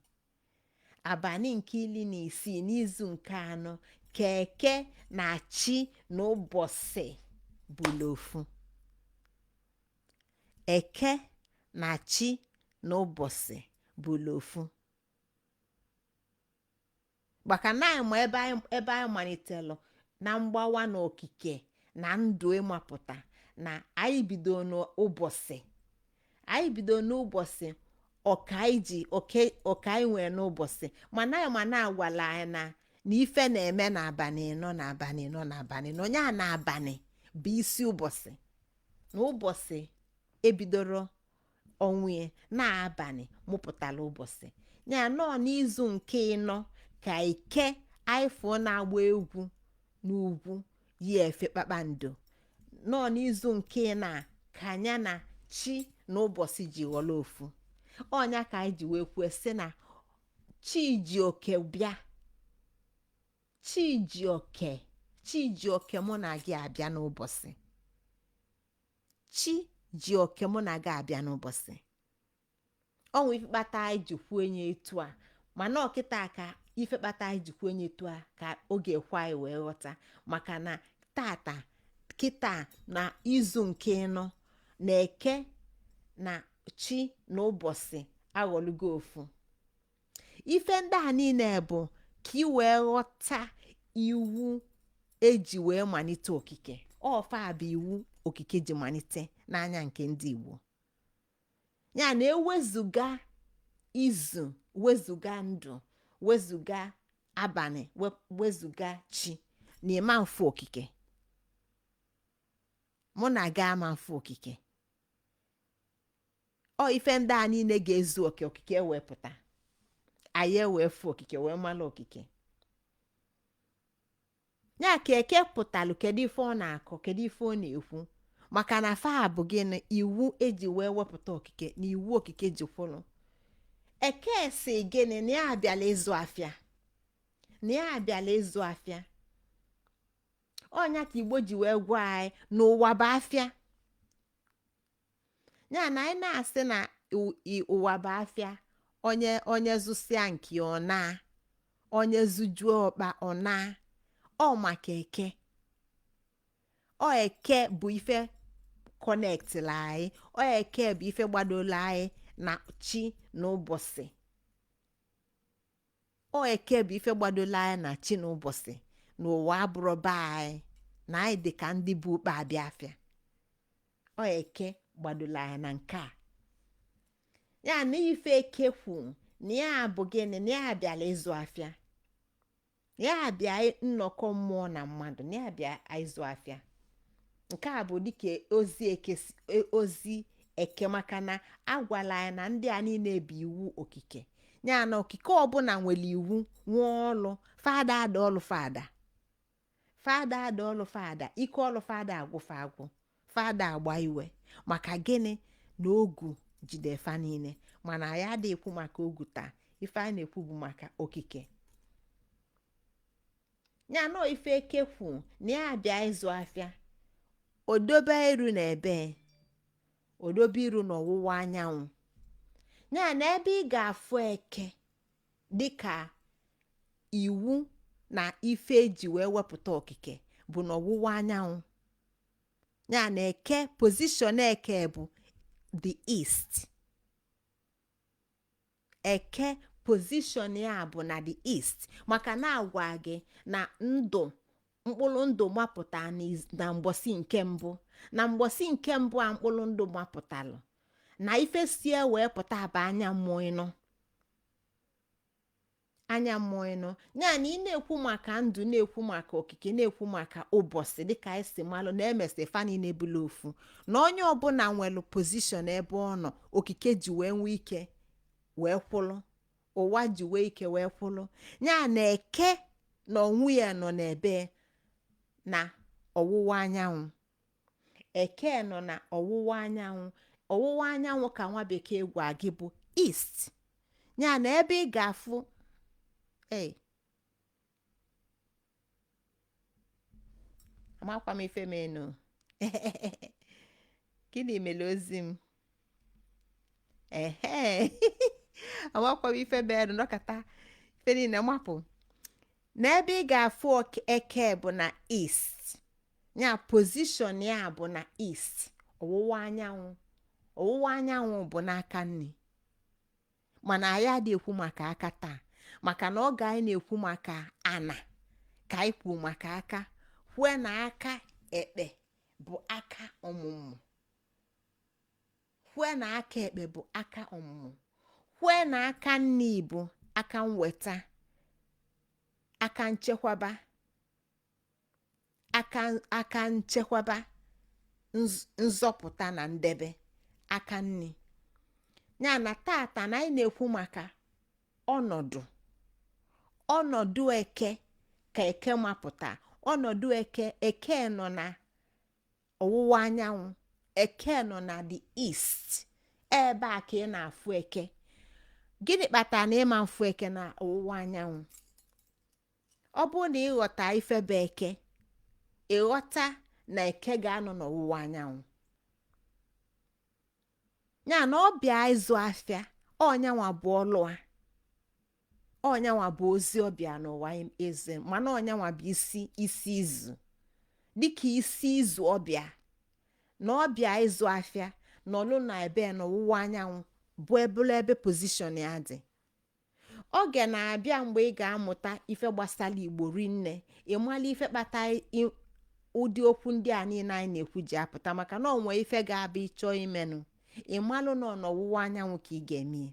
A: abalị nke iri na isii n'izu nke anọ ka eke na chi na ụbọchị bụlụ ofu eke na chi na ụbọchị bụlụ ofu maka na anyị ma ebe anyị malitelụ na mgbawa na okike na ndụ ịmapụta na anyị bido n'ụbọchị ọka anyị nwere n'ụbọchị mana agwala anyị na ife na-eme n'abalị nọ ya na abalị bụ isi ụbọchị na ụbọchị ebidoro onwe na abalị mụpụtara ụbọchị ya nọ n'izu nke ịnọ ka ike aifo na-agba egwu n'ugwu yi efe kpakpando nọ n'izu nke na ka anya na chi na ụbọchị ji ghọrọ ofu ọnya ka anyị ji wee kwuo sị na Chijioke bịa Chijioke mụ na gị abịa n'ụbọchị Chijioke mụ na gị abịa n'ụbọchị ọnwa ife kpata anyị ji kwuo enye etu a mana ọkịta ka ife kpata anyị ji kwuo enye etu a ka oge kwa anyị wee ghọta maka na tata kịta na izu nke ịnọ na eke na chi na ụbọchị aghọlugo ofu ife ndị a niile bụ ka ị wee ghọta iwu eji wee malite okike ọfa bụ iwu okike ji malite n'anya nke ndị Igbo ya na ewezuga izu wezuga ndụ wezuga abalị wezuga chi na ịma mfu okike mụ na gị ama mfu okike ọ ife ndị a niile ga-ezu okike ewepụta anyị ewefu okike wee mara okike ya ka eke pụtalụ kedu ife ọ na-akọ kedu ife ọ na-ekwu maka na fa bụ gịnị iwu eji wee wepụta okike na iwu okike ji kwụrụ eke si gịnị na ya abịala ịzụ afịa ọnya ka Igbo ji wee gwa anyị n'ụwa bụ afịa ya na anyị na-asị na ụwa bụ afịa onye zụsịa nke ọ na onye zujuo ọkpa ọ na ọ maka eke bụ ife kọnektịla anyị eke bụ ife gbadola anyị na chi na ụbọchị eke bụ ife gbadola anyị na chi na ụbọchị na ụwa abụrụ be anyị na anyị dị ka ndị bụ ukpe abịa afịa eke gbadola anyị na nke a ya na ife eke kwu na ya bụ gịnị na ya abịala ịzụ afịa ya abịa nnọkọ mmụọ na mmadụ na ya abịa ịzụ afịa nke a bụ dịka ozi eke maka na agwala anyị na ndị a niile bụ iwu okike ya na okike ọbụla nwere iwu nwee ọlụ fada ada ọlụ fada ike ọlụ fada agwụfa agwụ fada agba iwe maka gịnị na ogu jide fa niile mana anyị adịghị ekwu maka ogu taa ife anyị na-ekwu bụ maka okike ya nọ ife eke kwu na ya abịa ịzụ afịa odobe iru na ebe odobe iru n'ọwụwa anyanwụ ya na ebe ị ga-afụ eke dịka iwu na ife eji wee wepụta okike bụ n'ọwụwa anyanwụ ya na eke pozishọn eke bụ the east eke pozishọn ya bụ na the east maka na agwa gị na mkpụrụ ndụ mapụta na mgbọsị nke mbụ na mgbọsị nke mbụ a mkpụrụ ndụ mapụtalụ na ife sie wee pụta bụ anya mmụọ ịnọ ya na ị na-ekwu maka ndụ na-ekwu maka okike na-ekwu maka ụbọchị dịka anyị si malụ na emesi fani na-ebula ofu na onye ọbụla nwere pozishọn ebe ọ nọ okike ji wee nwee ike wee kwụlụ ụwa ji wee ike wee kwụlụ ya na eke na onwe ya nọ n'ebe na ọwụwa anyanwụ eke nọ na ọwụwa anyanwụ ka nwa bekee gwa gị bụ east ya na ebe ị ga-afụ amakwa m ife menu gịnị mere ozi m amakwa m ife menu nọkọta ife niile mapụ n'ebe ị ga-afụ eke bụ na east ya pozishọn ya bụ na east ọwụwa anyanwụ bụ n'aka nri mana anyị adịghị ekwu maka aka taa maka na ọ ga anyị na-ekwu maka ana ka anyị kwuo maka aka kwue na aka ekpe bụ aka ọmụmụ. Kwue na aka ekpe bụ aka ọmụmụ. Kwue na aka nni bụ aka nweta, aka nchekwaba, aka nchekwaba, nzọpụta na ndebe, aka nni. Ya na tata na anyị na-ekwu maka ọnọdụ eke, ka eke mapụta. Ọnọdụ eke nọ na ọwụwa anyanwụ, eke nọ na the east. Ebe a ka ị na-afụ eke. Gịnị kpatara na ịma mfụ eke na ọwụwa anyanwụ? Ọ bụrụ na ịghọta ife bụ eke, ịghọta na eke ga-anọ n'ọwụwa anyanwụ. Ya na ọ bịa ịzụ afịa, ọnyanwa bụ ọlụa, ọnyanwa bụ ozi ọbịa n'ụwa eze, mana ọnyanwa bụ isi izu. Dịka isi izu ọbịa, na ọbịa ịzụ afịa nọlụ na ebe n'ọwụwa anyanwụ bụ ebe pozishọn ya dị. Oge na-abịa mgbe ị ga-amụta ife gbasara Igbo rinne, ịmala ife kpata ụdị okwu ndị a niile anyị na-ekwu ji apụta, maka na onwe ife ga-abịa ịchọọ imenụ, ịmalụ nọ n'ọwụwa anyanwụ ka ị ga-eme,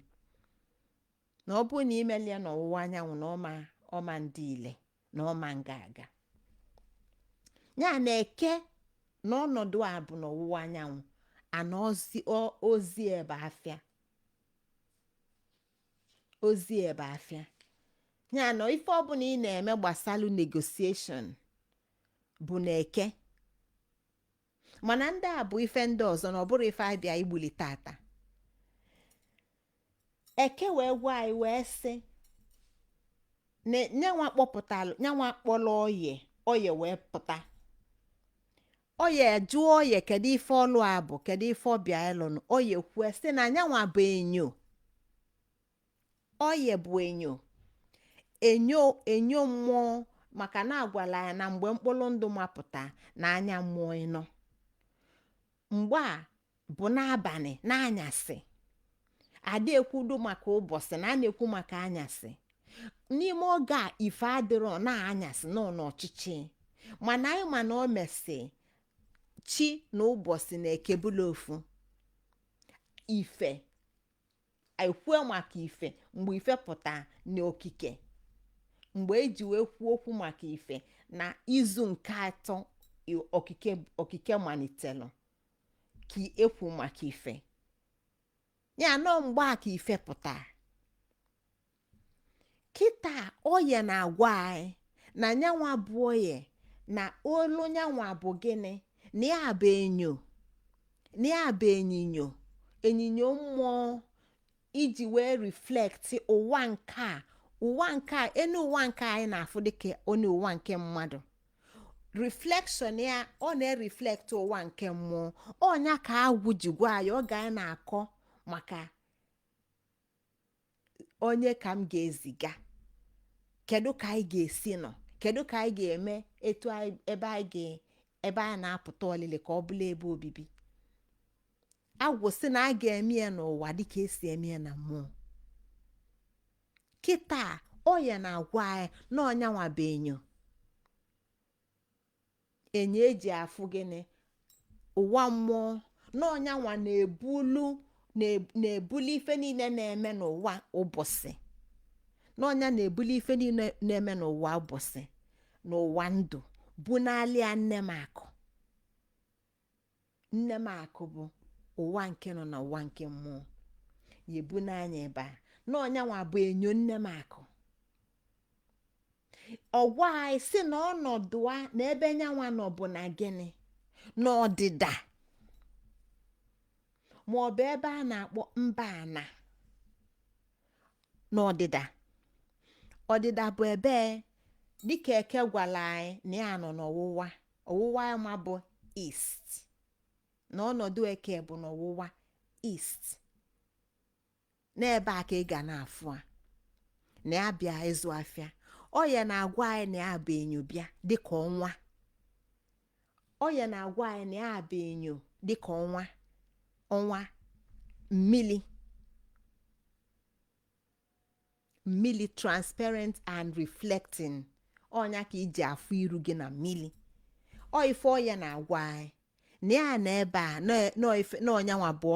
A: na ọ bụrụ na imelie n'ọwụwa anyanwụ na ọma ndị ile na ọma nga-aga. Ya na eke n'ọnọdụ a bụ n'ọwụwa anyanwụ, ana ozi ebe afịa, ozi ebe afịa. Ya na ife ọbụla ị na-eme gbasalụ negotiation bụ na eke. Mana ndị a bụ ife ndị ọzọ, na ọ bụrụ ife abịa igbuli tata. Eke wee gwa anyị wee sị na nyanwa kpọpụtalụ, nyanwa kpọlọ oye wee pụta. Oye jụọ oye kedu ife ọlụ a bụ, kedu ife ọbịa ịlụnụ. Oye kwue sị na nyanwa bụ enyo. Oye bụ enyo mmụọ, maka na agwala ya na mgbe mkpụrụ ndụ mapụta na anya mmụọ ịnọ. Mgbe a bụ n'abalị, n'anyasị. Ada ekwudo maka ụbọchị, na a na-ekwu maka anyasị. N'ime oge a ife adịrọ na anyasị nọ n'ọchịchị, mana anyị ma na o mesi chi na ụbọchị na-ekebula ofu. Ife ekwue maka ife mgbe ife pụta n'okike, mgbe eji wee kwuo okwu maka ife na izu nke atọ okike malitelụ ka ekwu maka ife. Ya nọ mgbe a ka ife pụta. Kịta oye na-agwa anyị na nyanwa bụ oye, na olu nyanwa bụ gịnị, na ya bụ enyo, na ya bụ enyinyo mmụọ, iji wee reflect ụwa nke a enu ụwa nke anyị na-afụ dịka onye ụwa nke mmadụ. Reflection ya, ọ na-reflect ụwa nke mmụọ. Ọnya ka agwụ ji gwa anyị oge anyị na-akọ maka onye ka m ga-eziga, kedu ka anyị ga-esi nọ, kedu ka anyị ga-eme etu ebe anyị na-apụta ọlịlị ka ọ bụla ebe obibi. Agwụ sị na a ga-eme ya n'ụwa dịka esi eme ya na mmụọ. Kịta oya na-agwa anyị na ọnyanwa bụ enyo eji afụ gịnị, ụwa mmụọ. Na ọnyanwa na-ebuli ife niile na-eme n'ụwa ụbọchị. Na ọnya na-ebuli ife niile na-eme n'ụwa ụbọchị, n'ụwa ndụ, bụ n'alịa nne m akụ. Nne m akụ bụ ụwa nke nọ na ụwa nke mmụọ. Ya ebu n'anya ebe a na ọnyanwa bụ enyo nne m akụ. Ọgwa anyị si na ọnọdụ a na ebe nyanwa nọ bụ na gịnị, n'ọdịda, ma ọ bụ ebe a na-akpọ mba ana. N'ọdịda, ọdịda bụ ebe dịka eke gwara anyị na ya nọ n'ọwụwa, ọwụwa ya ma bụ east, na ọnọdụ eke bụ n'ọwụwa east. N'ebe a ka ị ga na-afụ a na ya bịa ịzụ afịa. Oya na-agwa anyị na ya bụ enyo bịa dịka ọnwa. Oya na-agwa anyị na ya bụ enyo dịka ọnwa mmili transparent and reflecting. Ọnya ka iji afụ iru gị na mmili. Ife oya na-agwa anyị na ya na ebe a na ọnyanwa bụ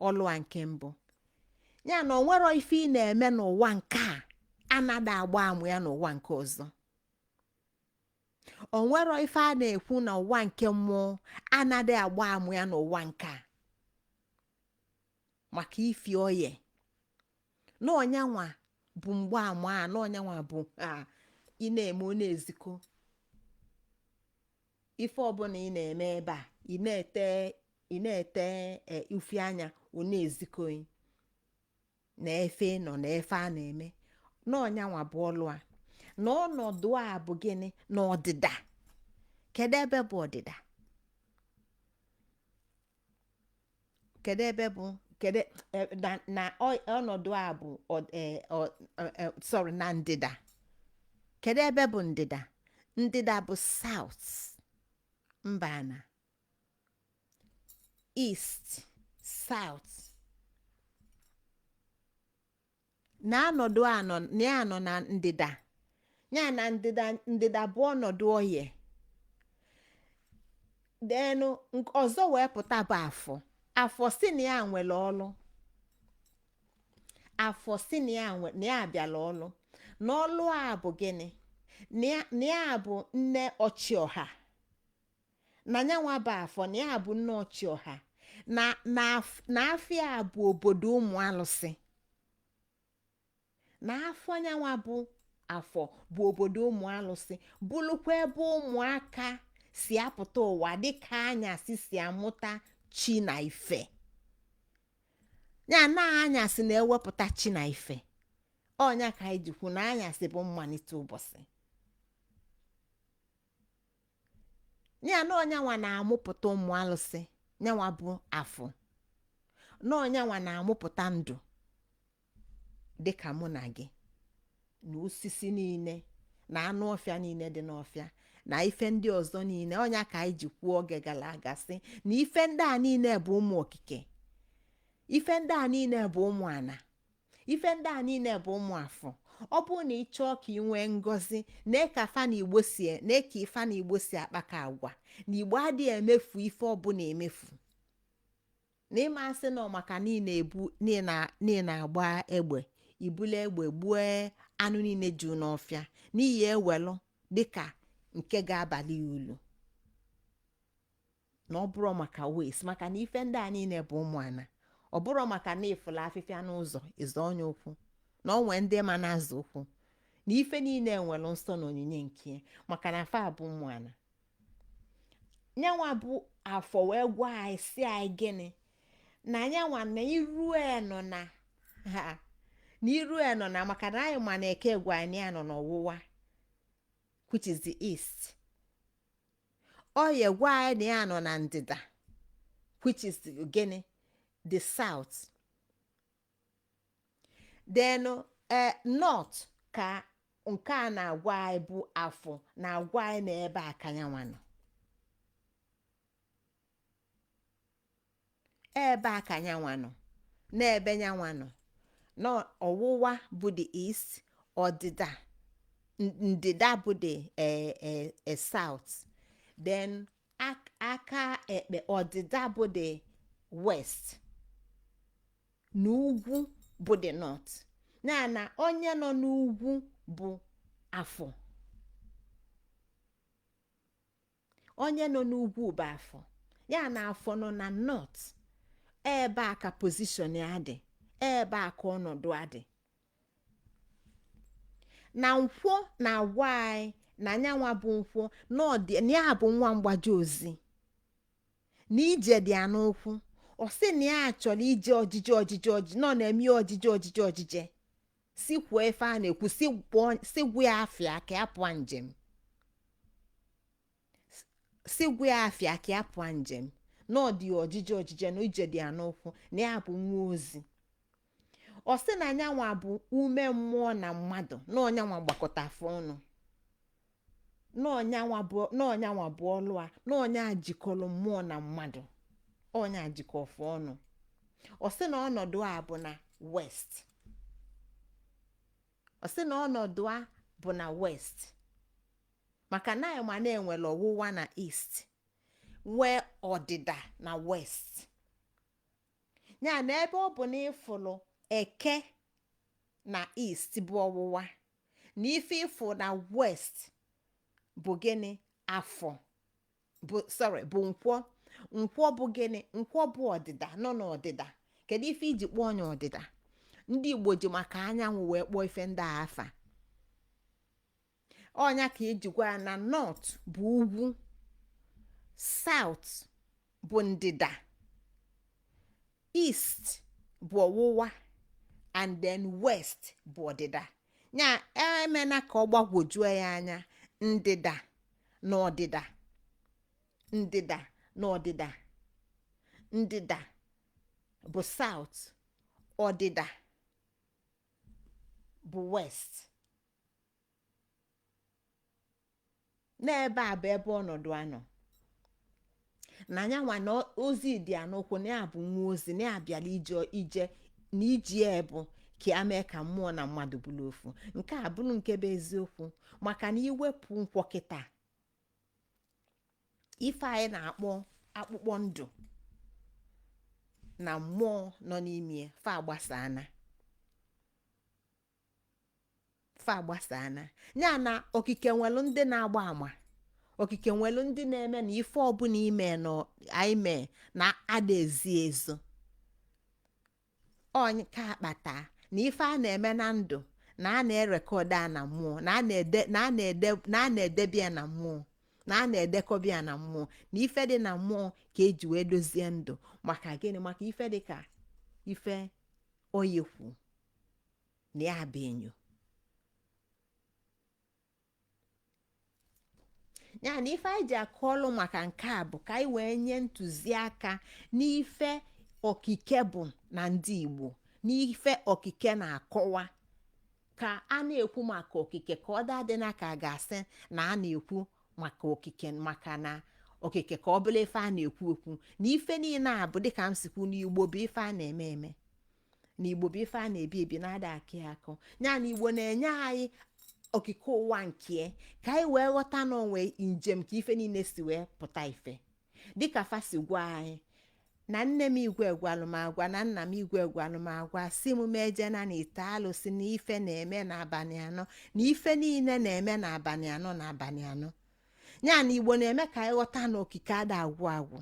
A: ọlụ a nke mbụ. Ya na o nwero ife ị na-eme n'ụwa nke a anaghị agba amụ ya n'ụwa nke ọzọ. O nwero ife a na-ekwu n'ụwa nke mmụọ anaghị agba amụ ya n'ụwa nke a, maka ifi oye na ọnyanwa bụ mgbaama a, na ọnyanwa bụ ị na-eme ọ na-ezikọ ife ọbụla ị na-eme ebe a, ị na-ete ufi anya ọ na-ezikọ na efe nọ na efe a na-eme na ọnyanwa bụ ọlụ a. Na ọnọdụ a bụ gịnị? Na ọdịda. Kedu ebe bụ ọdịda? Kedu ebe bụ na ọnọdụ a bụ sorry, na ndịda. Kedu ebe bụ ndịda? Ndịda bụ south, mbana, east, south. Na ọnọdụ a nọ na ndịda. Ya na ndịda bụ ọnọdụ oye. Denu ọzọ wee pụta bụ afọ. Afọ si na ya nwere ọlụ. Afọ si na ya abịala ọlụ. N'ọlụ a bụ gịnị? Na ya bụ nne ọchịọha. Na nyanwa bụ afọ na ya bụ nne ọchịọha. Na afịa bụ obodo ụmụ alụsị. Na afọ nyanwa bụ afọ bụ obodo ụmụ alụsị, bụlụkwa ebe ụmụaka si apụta ụwa dịka anyasị si amụta chi na ife. Ya na anyasị na-ewepụta chi na ife. Ọnya ka anyị jikwu na anyasị bụ mmalite ụbọchị. Ya na ọnyanwa na-amụpụta ụmụ alụsị, nyanwa bụ afọ. Na ọnyanwa na-amụpụta ndụ dịka mụ na gị, na osisi niile, na anụ ọfịa niile dị n'ọfịa, na ife ndị ọzọ niile. Ọnya ka anyị ji kwuo oge gara aga sị na ife ndị a niile bụ ụmụ okike, ife ndị a niile bụ ụmụ ana, ife ndị a niile bụ ụmụ afọ. Ọ bụrụ na ị chọọ ka ị nwee ngọzi, na-eka ife na Igbo si akpaka agwa, na Igbo adịghị emefu ife ọbụla emefu. Na ịma asị na maka niile na-agba egbe, ibule egbe gbuo anụ niile ju n'ọfịa, n'ihi ewelụ dịka nke ga-abalị ya ulu. Na ọ bụrụ maka wes, maka na ife ndị a niile bụ ụmụ ana. Ọ bụrụ maka na ịfụla afịfịa n'ụzọ ịzọ onye ụkwụ, na onwe ndị ma na-azụ ụkwụ, na ife niile nwere nsọ na onyinye nke, maka na fa bụ ụmụ ana. Nyanwa bụ afọ wee gwa anyị si anyị gịnị? Na nyanwa na iru nọ na maka na anyị ma na eke gwa anyị ya nọ n'ọwụwa, which is the east. Oye gwa anyị na ya nọ na ndịda, which is gịnị? The south. Then north ka nke a na-agwa anyị bụ afọ, na-agwa anyị na ebe a ka nyanwa nọ. Ebe a ka nyanwa nọ, n'ebe nyanwa nọ. Na ọwụwa bụ the east, ọdịda ndịda bụ the south. Then aka ekpe ọdịda bụ the west, na ugwu bụ the north. Na onye nọ n'ugwu bụ afọ. Onye nọ n'ugwu bụ afọ. Ya na afọ nọ na north. Ebe a ka position ya dị, ebe a ka ọnọdụ adị. Na nkwọ na-agwa anyị na nyanwa bụ nkwọ na ya bụ nwa mgbaji ozi, na ije dị ya n'ụkwụ. Ọ sị na ya chọrọ ije ojije nọ na-eme ojije si kwuo efe a na-ekwu, si gwu ya afịa ka ya pụọ njem, si gwu ya afịa ka ya pụọ njem, na ọ dị ojije na ije dị ya n'ụkwụ, na ya bụ nwa ozi. Ọ sị na nyanwa bụ ume mmụọ na mmadụ, na ọnyanwa gbakọta afọ ọnụ, na ọnyanwa bụ ọlụ a, na ọnya jikọrọ mmụọ na mmadụ, ọnya jikọ ọfọ ọnụ. Ọ sị na ọnọdụ a bụ na west. Ọ sị na ọnọdụ a bụ na west, maka na anyị ma na-enwere ọwụwa na east, nwee ọdịda na west. Ya na ebe ọ bụ na ịfụlụ eke na east bụ ọwụwa, na ife ịfụ na west bụ gịnị? Afọ bụ nkwọ. Nkwọ bụ gịnị? Nkwọ bụ ọdịda, nọ n'ọdịda. Kedu ife iji kpọọ onye ọdịda? Ndị Igbo ji maka anyanwụ wee kpọọ ife ndị a afa. Ọnya ka ejikwa na north bụ ugwu, south bụ ndịda, east bụ ọwụwa, and then west bụ ọdịda. Ya emena ka ọ gbagwojuo ya anya, ndịda na ọdịda, ndịda na ọdịda. Ndịda bụ south, ọdịda bụ west. N'ebe a bụ ebe ọnọdụ anọ. Na nyanwa na ozi dị ya n'okwu, na ya bụ nwa ozi, na ya bịara ije na iji ya bụ ka ya mee ka mmụọ na mmadụ bụrụ ofu. Nke a bụrụ nke bụ eziokwu, maka na iwepụ nkwọ kịta, ife anyị na-akpọ akpụkpọ ndụ na mmụọ nọ n'ime fa agbasana. Ya na okike nwelu ndị na-agba ama, okike nwelu ndị na-eme na ife ọbụla ime na anyị mee na ada ezi ezo. Onye ka akpata na ife a na-eme na ndụ na a na-erekọda na mmụọ, na a na-edebia na mmụọ, na a na-edekọbịa na mmụọ, na ife dị na mmụọ ka eji wee dozie ndụ. Maka gịnị? Maka ife dị ka ife oyekwu na ya bụ enyo. Ya na ife anyị ji akọọlụ maka nke a bụ ka anyị wee nye ntụziaka n'ife okike bụ na ndị Igbo, n'ife okike na-akọwa. Ka a na-ekwu maka okike ka ọ dadị na ka a ga-asị na a na-ekwu maka okike, maka na okike ka ọ bụla ife a na-ekwu okwu, na ife niile a bụ dịka m sikwu n'Igbo bụ ife a na-eme eme, na Igbo bụ ife a na-ebi ebi, na-ada akị akụ. Ya na Igbo na-enye anyị okike ụwa nke ka anyị wee ghọta n'onwe njem ka ife niile si wee pụta ife. Dịka fasi gwa anyị na nne m igwe gwalụmagwa na nna m igwe gwalụmagwa si m meje na ite alụsị na ife na-eme n'abalị anọ, na ife niile na-eme n'abalị anọ n'abalị anọ. Ya na Igbo na-eme ka anyị ghọta na okike ada agwụ agwụ,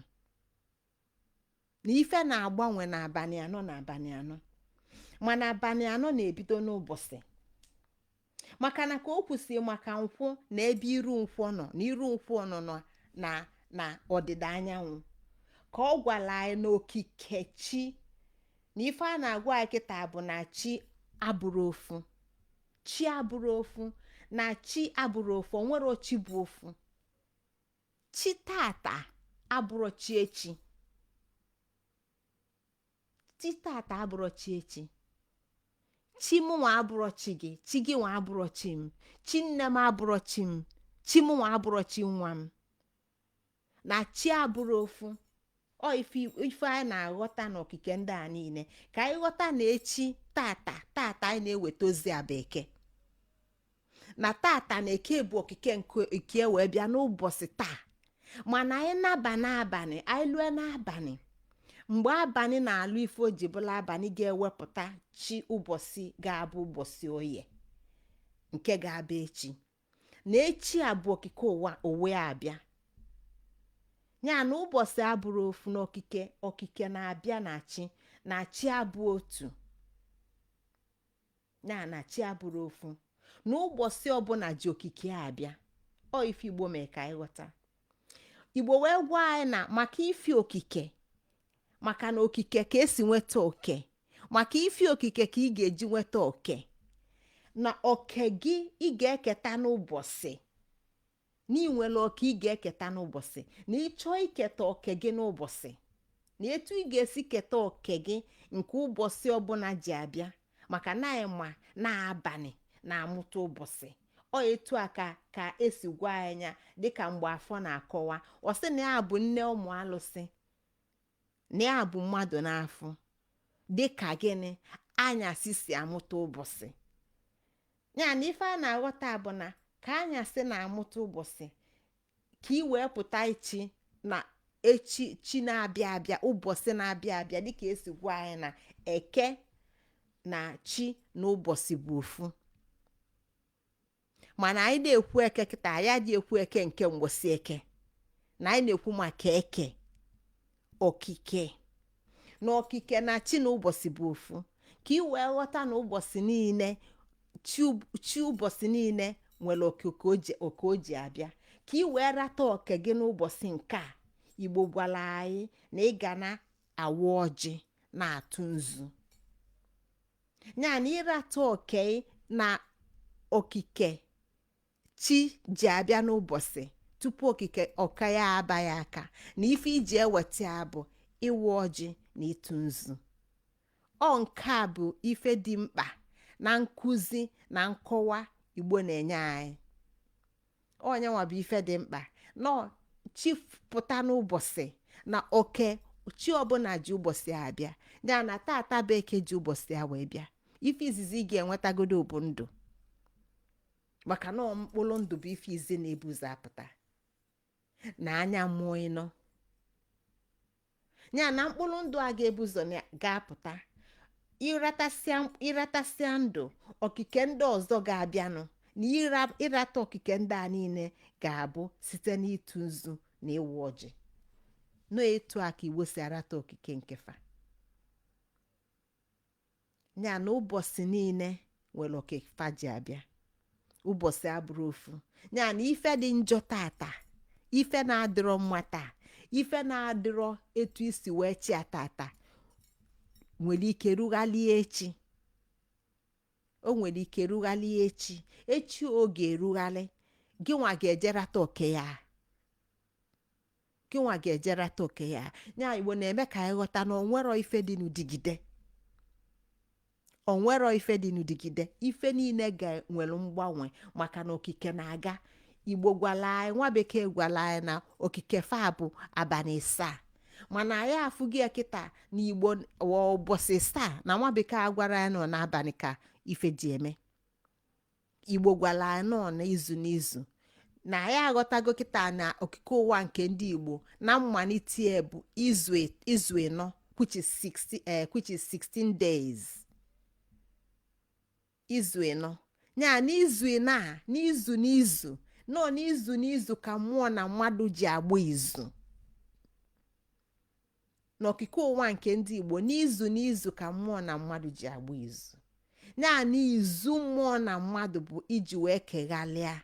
A: na ife na-agbanwe n'abalị anọ n'abalị anọ, mana abalị anọ na-ebido n'ụbọchị. Maka na ka o kwụsị maka nkwụ na ebe iru nkwụ nọ, na iru nkwụ nọ na ọdịda anyanwụ, ka ọ gwara anyị n'okike chi, na ife a na-agwa anyị kịta bụ na chi abụrụ ofu, chi abụrụ ofu, na chi abụrụ ofu, onwere chi bụ ofu. Chi tata abụrụ chi echi, chi tata abụrụ chi echi. Chi m nwa abụrụ chi gị, chi gị nwa abụrụ chi m, chi nne m abụrụ chi m, chi m nwa abụrụ chi nwa m. Na chi abụrụ ofu. Ọ ife anyị na-aghọta n'okike ndị a niile, ka anyị ghọta na echi tata anyị na-eweta ozi abeke, na tata na eke bụ okike nke wee bịa n'ụbọchị taa. Mana anyị naba n'abalị, anyị lue n'abalị, mgbe abalị na-alụ ife o ji bụla abalị ga-ewepụta chi ụbọchị ga-abụ ụbọchị oye nke ga-abụ echi. Na echi a bụ okike ụwa owe abịa. Ya na ụbọchị abụrụ ofu n'okike, okike na-abịa na chi abụ otu. Ya na chi abụrụ ofu na ụbọchị ọbụla ji okike abịa. Ọ ife Igbo mee ka anyị ghọta. Igbo wee gwa anyị na maka ife okike, maka na okike ka esi nweta oke, maka ife okike ka ị ga-eji nweta oke, na oke gị ị ga-eketa n'ụbọchị, na ị nwere oke ị ga-eketa n'ụbọchị, na ịchọọ iketa oke gị n'ụbọchị, na etu ị ga-esi keta oke gị nke ụbọchị ọbụla ji abịa. Maka na anyị ma na abalị na-amụta ụbọchị. Ọ etu a ka esi gwa anya dịka mgbe afọ na-akọwa, ọ sị na ya bụ nne ụmụ alụsị, na ya bụ mmadụ n'afọ, dịka gịnị anyasị si amụta ụbọchị. Ya na ife a na-aghọta bụ na ka anyasị na-amụta ụbọchị, ka ị wee pụta ichi na echi chi na-abịa abịa, ụbọchị na-abịa abịa, dịka esi gwa anyị na eke na chi na ụbọchị bụ ofu. mana anyị na-ekwu eke kịta, anyị dị ekwu eke nke mgbọsị eke, na anyị na-ekwu maka eke okike. na okike na chi na ụbọchị bụ ofu, ka ị wee ghọta na ụbọchị niile, chi ụbọchị niile nwere oke o ji abịa, ka ị wee rata oke gị n'ụbọchị nke a. Igbo gwara anyị na ị ga na-awa ọjị na-atụ nzu, ya na ịrata oke na okike chi ji abịa n'ụbọchị tupu okike ọka ya abaghị aka, na ife iji eweta ya bụ ịwa ọjị na ịtụ nzu. Nke a bụ ife dị mkpa na nkụzi na nkọwa Igbo na-enye anyị. Onyenwa bụ ife dị mkpa na chi pụta n'ụbọchị na oke chi ọbụla ji ụbọchị abịa, ya na tata bụ eke ji ụbọchị ya wee bịa. Ife izizi ị ga-enwetagodo bụ ndụ, maka na mkpụrụ ndụ bụ ife izi na-ebuzo apụta na anya mmụọ ịnọ. ya na mkpụrụ ndụ a ga-ebuzo ga-apụta, ịratasịa ndụ, okike ndị ọzọ ga-abịanụ, na ịrata okike ndị a niile ga-abụ site n'ịtụ nzu na ịwụ ọjị. Etu a ka Igbo si arata okike nkefa. ya na ụbọchị niile nwere okefa ji abịa, ụbọchị abụrụ ofu. ya na ife dị njọ tata, ife na-adịrọ mma taa, ife na-adịrọ etu isi wee chi tata, nwere ike rughalie echi. O nwere ike rughalie echi oge erughalị, gịnwa ga-ejerata oke ya, gịnwa ga-ejerata oke ya. ya Igbo na-eme ka anyị ghọta na onwero ife dị n'udigide, onwero ife dị n'udigide, ife niile ga-nwere mgbanwe, maka na okike na-aga. Igbo gwala anyị, nwa bekee gwala anyị na okike fa bụ abalị 7, mana anyị afụghị kịta na Igbo ụbọchị 7, na nwa bekee agwara anyị nọ n'abalị ka ife ji eme. Igbo gwala anyị nọ n'izu n'izu, na anyị aghọtago kịta na okike ụwa nke ndị Igbo na mmalite bụ izu 4, which is 16 days. izu 4, ya n'izu 4 n'izu n'izu ka mmụọ na mmadụ ji agba izu. N'okike ụwa nke ndị Igbo, n'izu ka mmụọ na mmadụ ji agba izu. ya na izu mmụọ na mmadụ bụ iji wee keghalịa.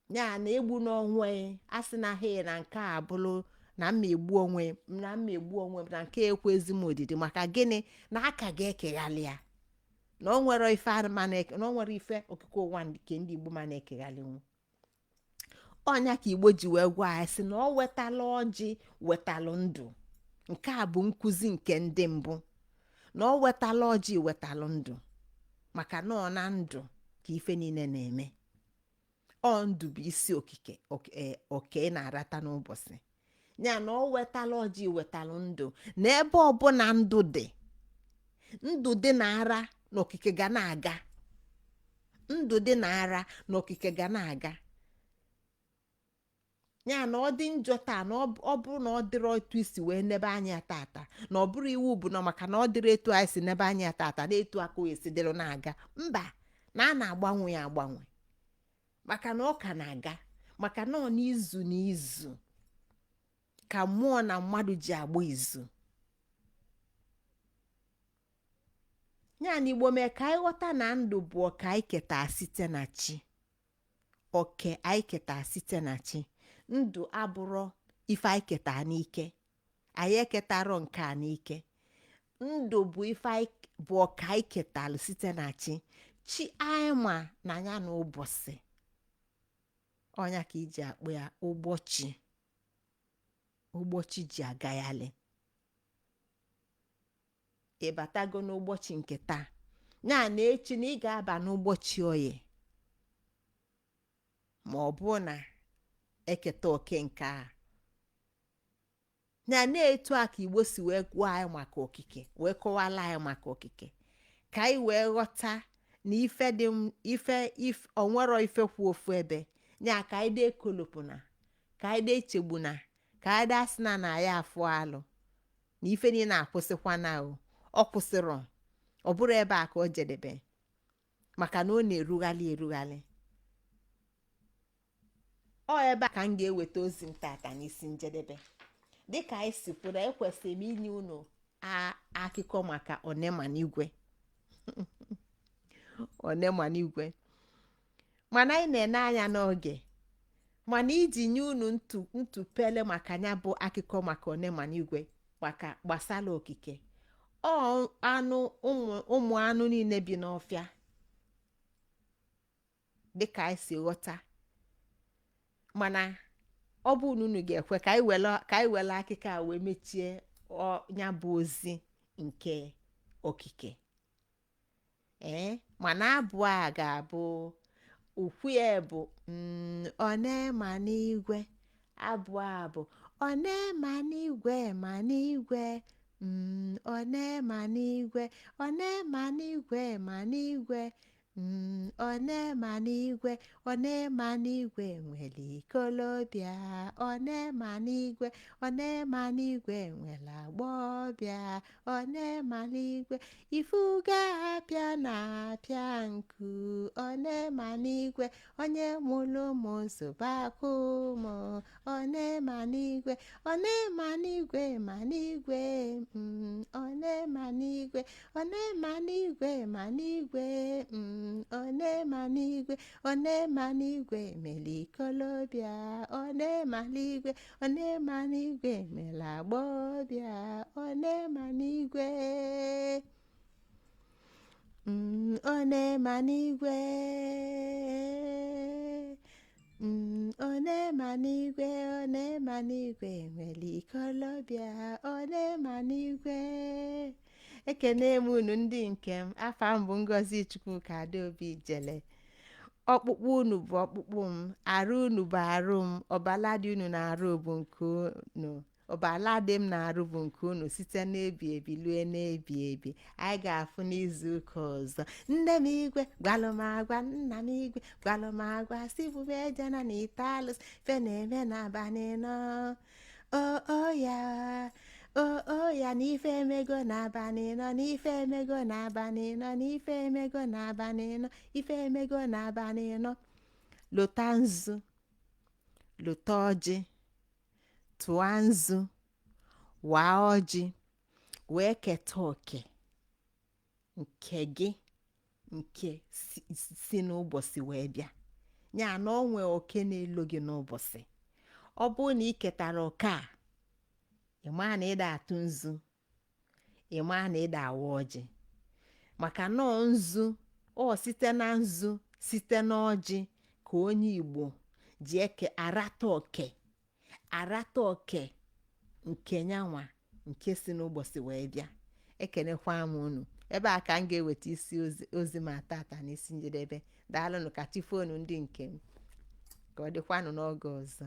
A: ya na egbu n'onwe, a sị na ha na nke a bụrụ na mmegbu onwe na nke ekwezi m odidi, maka gịnị? na aka ga-ekeghalịa, na o nwere ife na o nwere ife okike ụwa nke ndị Igbo ma na-ekeghalịnwu. Ọnya ka Igbo ji wee gwa anyị sị na ọ wetala ọjị wetalụ ndụ. Nke a bụ nkụzi nke ndị mbụ, na ọ wetala ọjị wetalụ ndụ, maka na ọ na ndụ ka ife niile na-eme. Ndụ bụ isi okike oke na-arata n'ụbọchị. ya na ọ wetala ọjị wetalụ ndụ, na ebe ọbụla ndụ dị na ara na okike ga na-aga. ndụ dị na ara na okike ga na-aga. ya na ọ dị njọ taa, na ọ bụrụ na ọ dịrị etu isi wee nebe anya tata, na ọ bụrụ iwu bụ na maka na ọ dịrị etu anyị si nebe anya tata na etu aka esi dịrị na-aga. Mba, na a na-agbanwe ya agbanwe, maka na ọ ka na-aga, maka na ọ n'izu ka mmụọ na mmadụ ji agba izu. ya na Igbo mee ka anyị ghọta na ndụ bụ ọka anyị keta site na chi. oke anyị keta site na chi. ndụ abụrụ ife anyị keta n'ike, anyị eketarọ nke a n'ike. ndụ bụ ife bụ ọka anyị ketalụ site na chi. chi anyị ma na ya na ụbọchị, ọnya ka iji akpụ ya ụbọchị ji agaghalị. ịbatago n'ụbọchị nke taa, ya na echi na ị ga-aba n'ụbọchị oye, ma ọ bụ na eketa oke nke a. ya na-etu a ka Igbo si wee gwa anyị maka okike, wee kọwala anyị maka okike, ka anyị wee ghọta na onwero ife kwụ ofu ebe. ya ka anyị dị ekolopụna, ka ka anyị echegbu na ka anyị asị na ya afụ alụ na ife niile akwụsịkwa na ọ kwụsịrọ, ọ bụrụ ebe a ka o jedebe maka na ọ na-erughalị ọ ebe a ka m ga-eweta ozi m tata n'isi njedebe. Dịka anyị si kwuru, ekwesịrị m inye unu akụkọ maka onemanigwe onemanigwe mana anyị na-ene anya n'oge, mana iji nye unu ntụpele maka ya bụ akụkọ maka onemanigwe maka gbasara okike, ụmụ anụ niile bi n'ọfịa dịka anyị si ghọta, mana ọ bụ unu ga-ekwe ka anyị were akụkọ a wee mechie ya bụ ozi nke okike. Mana abụ a ga-abụ ukwu ya bụ onemanigwe. Abụ a bụ onemanigwe manigwe, onemanigwe onemanigwe manigwe, onemanigwe onemanigwe nwere ikolobịa, onemanigwe onemanigwe nwere agbọbịa, onemanigwe ifuga apịa na-apịa nku, onemanigwe onye mụrụ ụmụ nsogbu ụmụ, onemanigwe onemanigwe manigwe, onemanigwe onemanigwe manigwe, onemanigwe onemanigwe mere ikolobịa, onemanigwe onemanigwe mere agbọbịa, onemanigwe onemanigwe onemanigwe onemanigwe nwere ikolobịa, onemanigwe. Ekene m unu ndị nke m, afa m bụ Ngozi Chukwuka Adaobi Jele. Ọkpụkpụ unu bụ ọkpụkpụ m, arụ unu bụ arụ m, ọbala dị unu na-arụ bụ nke unu, ọbala dị m na-arụ bụ nke unu, site n'ebi ebi lue n'ebi ebi. Anyị ga-afụ n'izu ụka ọzọ. Nne m igwe gwalụ m agwa, nna m igwe gwalụ m agwa, si bụ m ejena na italụs fe na-eme n'abalị nọ. O ya ya n'ife emego n'abalị nọ, n'ife emego n'abalị nọ, n'ife emego n'abalị nọ, ife emego n'abalị nọ. Lota nzu, lota ọjị, tụọ nzu, waa ọjị, wee keta oke nke gị nke si n'ụbọchị wee bịa. Ya na onwe oke na-elo gị n'ụbọchị. Ọ bụrụ na ị ketara oke a, ịma na ịda atụ nzu, ịma na ịda awa ọjị, maka nọọ nzu site na nzu, site n'ọjị ka onye Igbo ji arata oke nke nyanwa nke si n'ụbọchị wee bịa. Ekenekwa m unu. Ebe a ka m ga-eweta isi ozi ma tata n'isi njedebe. Daalụnụ, ka tifonu ndị nke m, ka ọ dịkwanụ n'oge ọzọ.